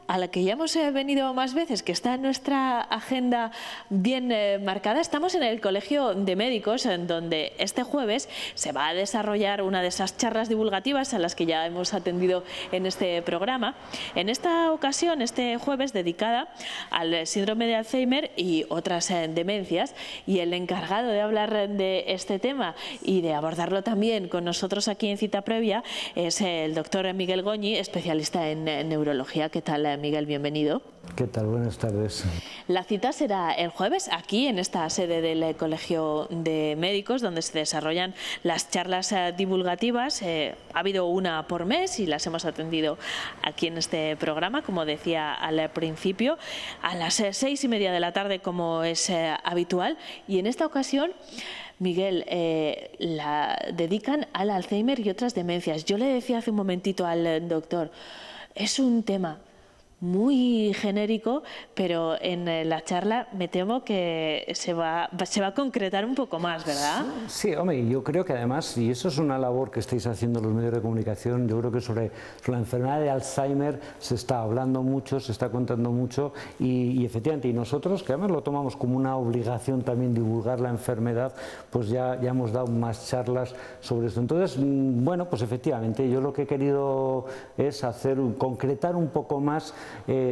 a la que ya hemos venido más veces, que está en nuestra agenda bien marcada. Estamos en el Colegio de Médicos, en donde este jueves se va a desarrollar una de esas charlas divulgativas a las que ya hemos atendido en este programa. En esta ocasión, este jueves, dedicada al síndrome de Alzheimer y otras demencias, y el encargado de hablar de este tema y de abordarlo también con nosotros aquí en Cita Previa es el doctor Miguel Goñi, especialista en neurología. ¿Qué tal, Miguel? Bienvenido. ¿Qué tal? Buenas tardes. La cita será el jueves aquí en esta sede del Colegio de Médicos, donde se desarrollan las charlas divulgativas. Ha habido una por mes y las hemos atendido aquí en este programa, como decía al principio, a las 6:30 de la tarde, como es habitual. Y en esta ocasión, Miguel, la dedican al Alzheimer y otras demencias. Yo le decía hace un momentito al doctor, es un tema muy genérico, pero en la charla me temo que se va a concretar un poco más, ¿verdad? Sí, hombre, yo creo que además, y eso es una labor que estáis haciendo los medios de comunicación, yo creo que sobre la enfermedad de Alzheimer se está hablando mucho, se está contando mucho, y efectivamente, y nosotros, que además lo tomamos como una obligación también divulgar la enfermedad, pues ya hemos dado más charlas sobre esto. Entonces, bueno, pues efectivamente, yo lo que he querido es concretar un poco más.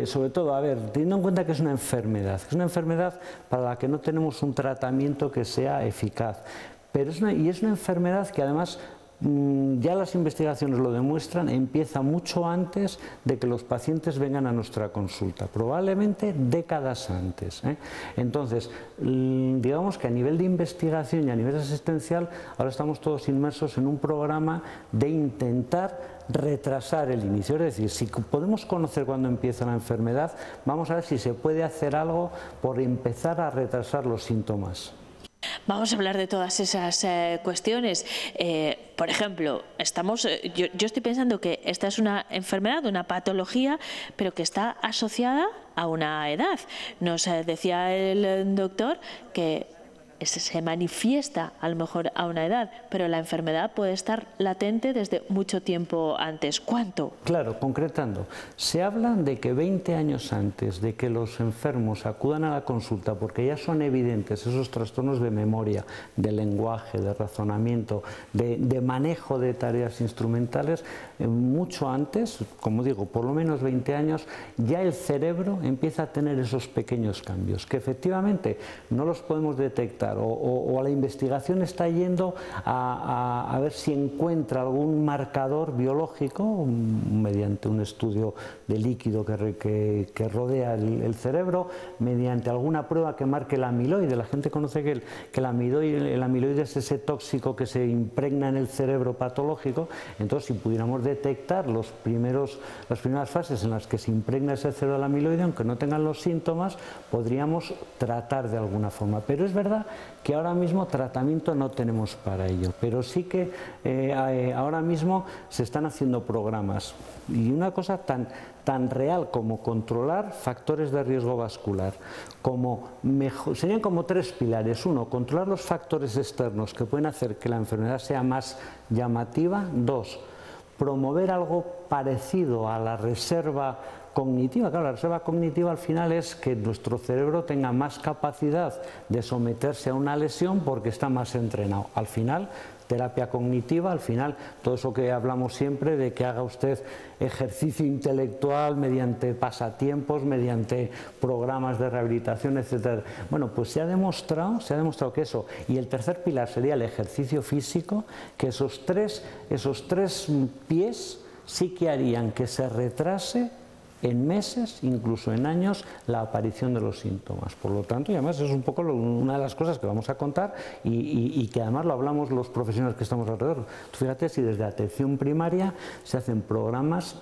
Sobre todo, a ver, teniendo en cuenta que es una enfermedad para la que no tenemos un tratamiento que sea eficaz, pero es una enfermedad que además ya las investigaciones lo demuestran, empieza mucho antes de que los pacientes vengan a nuestra consulta, probablemente décadas antes, ¿eh? Entonces, digamos que a nivel de investigación y a nivel asistencial, ahora estamos todos inmersos en un programa de intentar retrasar el inicio, es decir, si podemos conocer cuándo empieza la enfermedad, vamos a ver si se puede hacer algo por empezar a retrasar los síntomas. Vamos a hablar de todas esas cuestiones. Por ejemplo, yo estoy pensando que esta es una enfermedad, una patología, pero que está asociada a una edad. Nos decía el doctor que se manifiesta a lo mejor a una edad, pero la enfermedad puede estar latente desde mucho tiempo antes. ¿Cuánto? Claro, concretando, se habla de que 20 años antes de que los enfermos acudan a la consulta, porque ya son evidentes esos trastornos de memoria, de lenguaje, de razonamiento, de manejo de tareas instrumentales, mucho antes, como digo, por lo menos 20 años, ya el cerebro empieza a tener esos pequeños cambios, que efectivamente no los podemos detectar, o la investigación está yendo a ver si encuentra algún marcador biológico mediante un estudio de líquido que rodea el cerebro, mediante alguna prueba que marque el amiloide. La gente conoce que el amiloide es ese tóxico que se impregna en el cerebro patológico. Entonces, si pudiéramos detectar las primeras fases en las que se impregna ese cerebro del amiloide, aunque no tengan los síntomas, podríamos tratar de alguna forma. Pero es verdad que ahora mismo tratamiento no tenemos para ello, pero sí que ahora mismo se están haciendo programas, y una cosa tan real como controlar factores de riesgo vascular, serían como tres pilares. Uno, controlar los factores externos que pueden hacer que la enfermedad sea más llamativa. Dos, promover algo parecido a la reserva cognitiva. Claro, la reserva cognitiva al final es que nuestro cerebro tenga más capacidad de someterse a una lesión porque está más entrenado. Al final, terapia cognitiva, al final, todo eso que hablamos siempre de que haga usted ejercicio intelectual mediante pasatiempos, mediante programas de rehabilitación, etcétera. Bueno, pues se ha demostrado que eso. Y el tercer pilar sería el ejercicio físico, que esos tres pies sí que harían que se retrase en meses, incluso en años, la aparición de los síntomas. Por lo tanto, y además es un poco una de las cosas que vamos a contar y que además lo hablamos los profesionales que estamos alrededor. Fíjate si desde atención primaria se hacen programas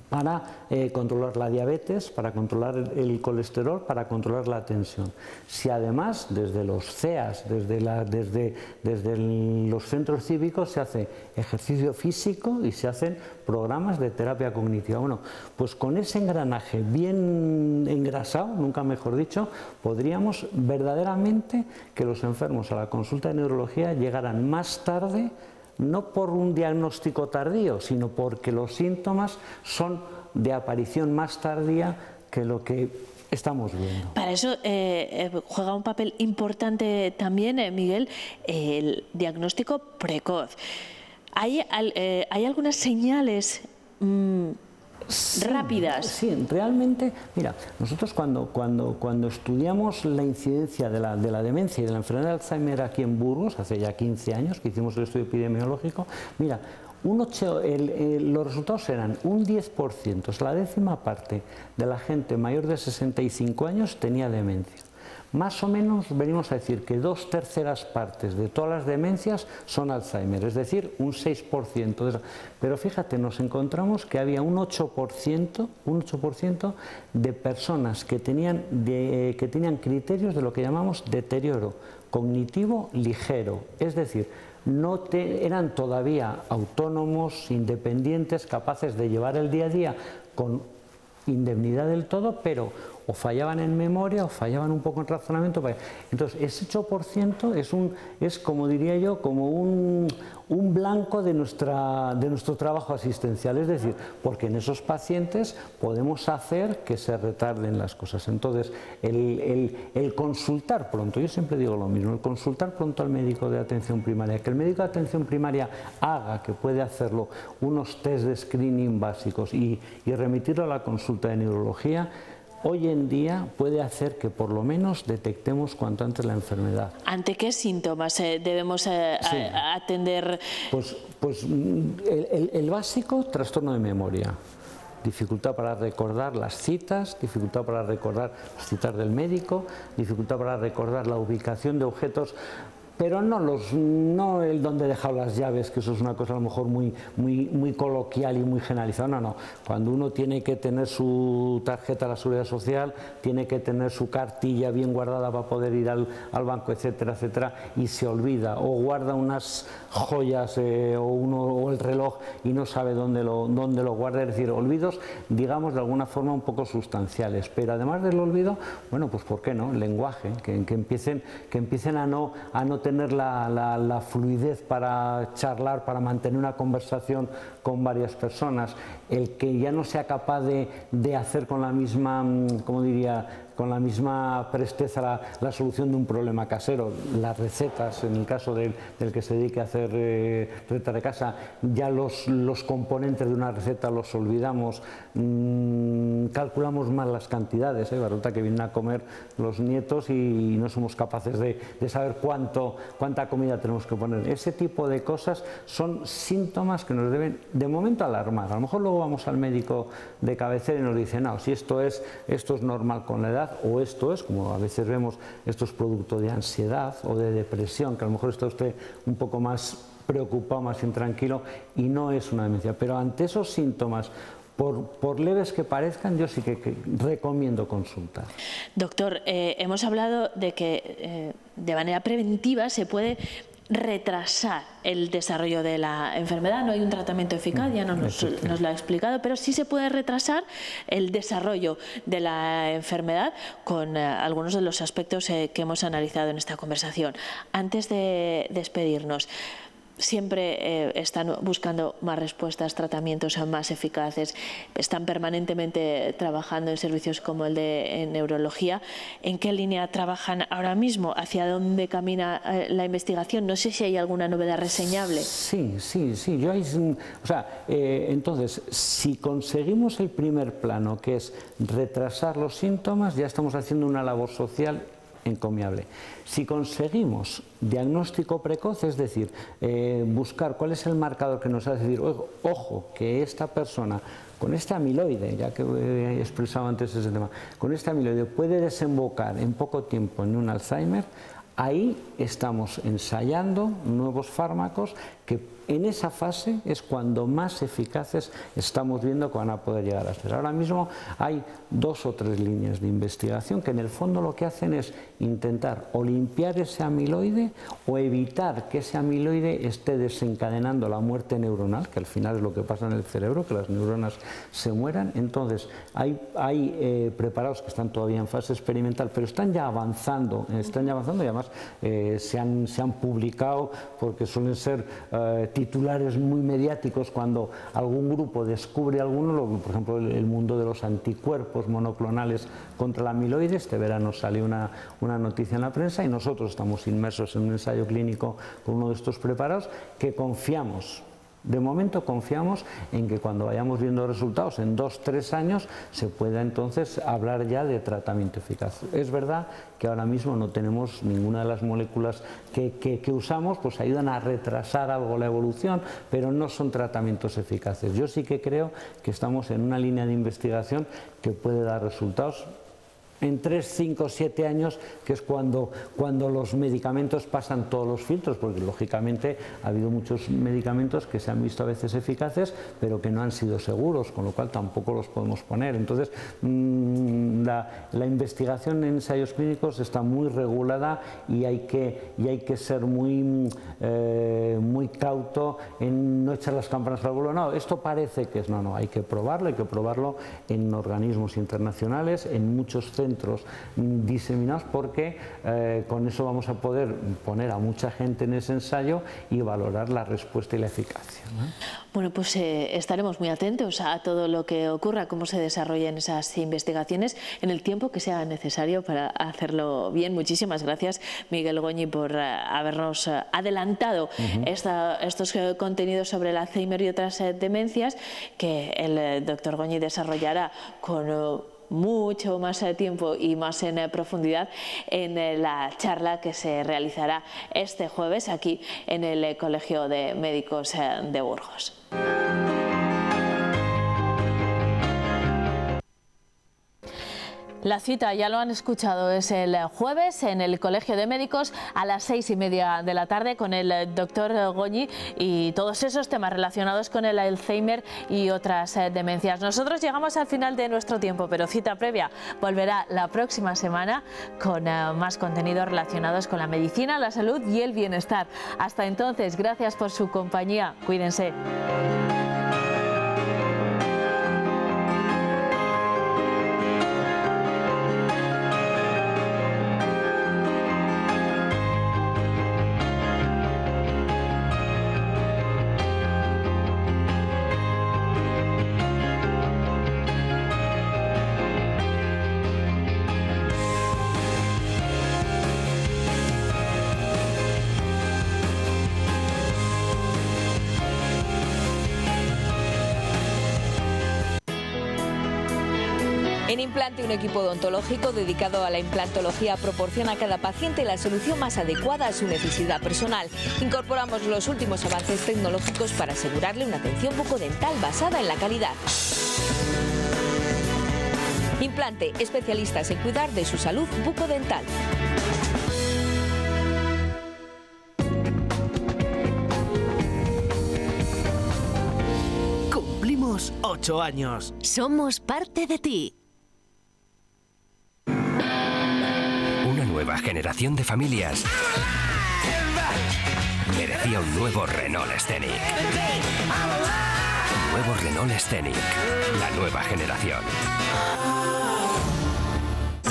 para controlar la diabetes, para controlar el colesterol, para controlar la tensión. Si además desde los CEAS, desde los centros cívicos se hace ejercicio físico y se hacen programas de terapia cognitiva. Bueno, pues con ese engranaje bien engrasado, nunca mejor dicho, podríamos verdaderamente que los enfermos a la consulta de neurología llegaran más tarde, no por un diagnóstico tardío, sino porque los síntomas son de aparición más tardía que lo que estamos viendo. Para eso juega un papel importante también, Miguel, el diagnóstico precoz. ¿Hay algunas señales rápidas? Sí, realmente, mira, nosotros cuando estudiamos la incidencia de la demencia y de la enfermedad de Alzheimer aquí en Burgos, hace ya 15 años que hicimos el estudio epidemiológico, mira, los resultados eran un 10%, es la décima parte de la gente mayor de 65 años tenía demencia. Más o menos venimos a decir que 2/3 partes de todas las demencias son Alzheimer, es decir, un 6%. Pero fíjate, nos encontramos que había un 8% de personas que tenían criterios de lo que llamamos deterioro cognitivo ligero, es decir, eran todavía autónomos, independientes, capaces de llevar el día a día con indemnidad del todo, pero o fallaban en memoria o fallaban un poco en razonamiento. Entonces, ese 8% es, como diría yo, como un blanco de nuestro trabajo asistencial. Es decir, porque en esos pacientes podemos hacer que se retarden las cosas. Entonces, el consultar pronto, yo siempre digo lo mismo, el consultar pronto al médico de atención primaria, que el médico de atención primaria haga, que puede hacerlo, unos test de screening básicos y remitirlo a la consulta de neurología, hoy en día puede hacer que por lo menos detectemos cuanto antes la enfermedad. ¿Ante qué síntomas debemos atender? Pues el básico, trastorno de memoria. Dificultad para recordar las citas, dificultad para recordar las citas del médico, dificultad para recordar la ubicación de objetos, pero no el dónde he dejado las llaves, que eso es una cosa a lo mejor muy coloquial y muy generalizada. No. Cuando uno tiene que tener su tarjeta de la Seguridad Social, tiene que tener su cartilla bien guardada para poder ir al banco, etcétera, etcétera, y se olvida, o guarda unas joyas o el reloj y no sabe dónde lo guarda. Es decir, olvidos, digamos, de alguna forma un poco sustanciales. Pero además del olvido, bueno, pues ¿por qué no? El lenguaje, que empiecen a no tener la fluidez para charlar, para mantener una conversación con varias personas, el que ya no sea capaz de hacer con la misma, ¿cómo diría?, con la misma presteza la solución de un problema casero. Las recetas, en el caso del que se dedique a hacer recetas de casa, ya los componentes de una receta los olvidamos, calculamos mal las cantidades, resulta que vienen a comer los nietos y no somos capaces de saber cuánta comida tenemos que poner. Ese tipo de cosas son síntomas que nos deben de momento alarmar. A lo mejor luego vamos al médico de cabecera y nos dice, no, si esto es normal con la edad, o esto es, como a veces vemos, esto es producto de ansiedad o de depresión, que a lo mejor está usted un poco más preocupado, más intranquilo, y no es una demencia. Pero ante esos síntomas, por leves que parezcan, yo sí que recomiendo consultar. Doctor, hemos hablado de que de manera preventiva se puede retrasar el desarrollo de la enfermedad. No hay un tratamiento eficaz, ya nos lo ha explicado, pero sí se puede retrasar el desarrollo de la enfermedad con algunos de los aspectos que hemos analizado en esta conversación. Antes de despedirnos, siempre están buscando más respuestas, tratamientos más eficaces, están permanentemente trabajando en servicios como el de neurología. ¿En qué línea trabajan ahora mismo? ¿Hacia dónde camina la investigación? No sé si hay alguna novedad reseñable. Sí. Entonces, si conseguimos el primer plano, que es retrasar los síntomas, ya estamos haciendo una labor social encomiable. Si conseguimos diagnóstico precoz, es decir, buscar cuál es el marcador que nos hace decir, ojo, que esta persona con este amiloide, ya que he expresado antes ese tema, con este amiloide puede desembocar en poco tiempo en un Alzheimer, ahí estamos ensayando nuevos fármacos que en esa fase es cuando más eficaces estamos viendo que van a poder llegar a ser. Ahora mismo hay 2 o 3 líneas de investigación que en el fondo lo que hacen es intentar o limpiar ese amiloide o evitar que ese amiloide esté desencadenando la muerte neuronal, que al final es lo que pasa en el cerebro, que las neuronas se mueran. Entonces hay preparados que están todavía en fase experimental, pero están ya avanzando y además se han publicado, porque suelen ser titulares muy mediáticos cuando algún grupo descubre alguno, por ejemplo el mundo de los anticuerpos monoclonales contra la amiloide. Este verano salió una noticia en la prensa y nosotros estamos inmersos en un ensayo clínico con uno de estos preparados que confiamos. De momento confiamos en que cuando vayamos viendo resultados en 2-3 años se pueda entonces hablar ya de tratamiento eficaz. Es verdad que ahora mismo no tenemos ninguna de las moléculas que usamos, pues ayudan a retrasar algo la evolución, pero no son tratamientos eficaces. Yo sí que creo que estamos en una línea de investigación que puede dar resultados en 3, 5, 7 años, que es cuando los medicamentos pasan todos los filtros, porque lógicamente ha habido muchos medicamentos que se han visto a veces eficaces, pero que no han sido seguros, con lo cual tampoco los podemos poner. Entonces, la investigación en ensayos clínicos está muy regulada y hay que ser muy cauto en no echar las campanas al vuelo. No, esto parece que es, no, hay que probarlo en organismos internacionales, en muchos centros diseminados, porque con eso vamos a poder poner a mucha gente en ese ensayo y valorar la respuesta y la eficacia, ¿no? Bueno, pues estaremos muy atentos a todo lo que ocurra, cómo se desarrollen esas investigaciones en el tiempo que sea necesario para hacerlo bien. Muchísimas gracias, Miguel Goñi, por habernos adelantado estos contenidos sobre el Alzheimer y otras demencias que el doctor Goñi desarrollará con mucho más tiempo y más en profundidad en la charla que se realizará este jueves aquí en el Colegio de Médicos de Burgos. La cita, ya lo han escuchado, es el jueves en el Colegio de Médicos a las 6:30 de la tarde con el doctor Goñi y todos esos temas relacionados con el Alzheimer y otras demencias. Nosotros llegamos al final de nuestro tiempo, pero cita previa volverá la próxima semana con más contenidos relacionados con la medicina, la salud y el bienestar. Hasta entonces, gracias por su compañía. Cuídense. En Implante, un equipo odontológico dedicado a la implantología proporciona a cada paciente la solución más adecuada a su necesidad personal. Incorporamos los últimos avances tecnológicos para asegurarle una atención bucodental basada en la calidad. Implante, especialistas en cuidar de su salud bucodental. Cumplimos 8 años. Somos parte de ti. Una nueva generación de familias merecía un nuevo Renault Scenic. Nuevo Renault Scenic, la nueva generación.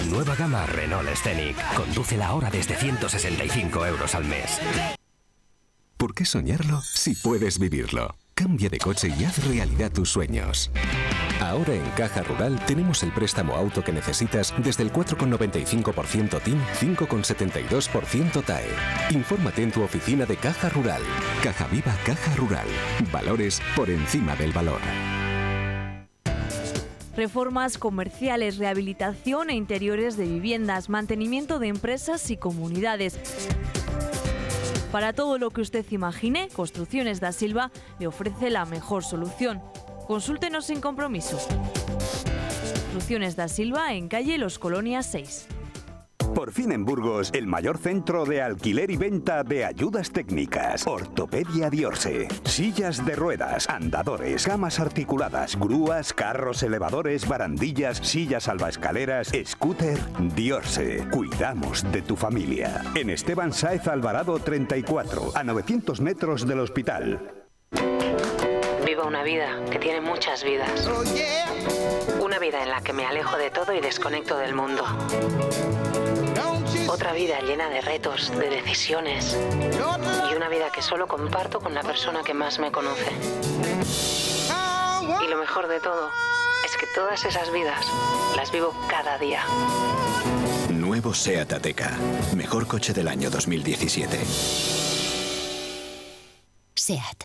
Nueva gama Renault Scenic. Condúcela ahora desde 165 € al mes. ¿Por qué soñarlo si puedes vivirlo? Cambia de coche y haz realidad tus sueños. Ahora en Caja Rural tenemos el préstamo auto que necesitas desde el 4,95% TIN, 5,72% TAE. Infórmate en tu oficina de Caja Rural. Caja Viva Caja Rural. Valores por encima del valor. Reformas comerciales, rehabilitación e interiores de viviendas, mantenimiento de empresas y comunidades. Para todo lo que usted imagine, Construcciones da Silva le ofrece la mejor solución. Consúltenos sin compromiso. Construcciones da Silva en calle Los Colonias 6. Por fin en Burgos, el mayor centro de alquiler y venta de ayudas técnicas. Ortopedia Diorse. Sillas de ruedas, andadores, camas articuladas, grúas, carros elevadores, barandillas, sillas salvaescaleras, scooter. Diorse. Cuidamos de tu familia. En Esteban Sáez Alvarado 34, a 900 metros del hospital. Vivo una vida que tiene muchas vidas. Una vida en la que me alejo de todo y desconecto del mundo. Otra vida llena de retos, de decisiones. Y una vida que solo comparto con la persona que más me conoce. Y lo mejor de todo es que todas esas vidas las vivo cada día. Nuevo SEAT Ateca. Mejor coche del año 2017. SEAT.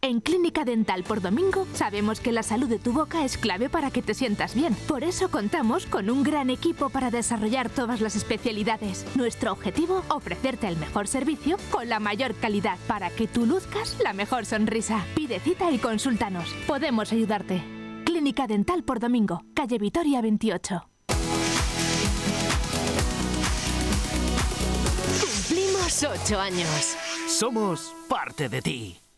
En Clínica Dental por Domingo sabemos que la salud de tu boca es clave para que te sientas bien. Por eso contamos con un gran equipo para desarrollar todas las especialidades. Nuestro objetivo, ofrecerte el mejor servicio con la mayor calidad para que tú luzcas la mejor sonrisa. Pide cita y consúltanos. Podemos ayudarte. Clínica Clínica Dental por Domingo, calle Vitoria 28. Cumplimos 8 años. Somos parte de ti.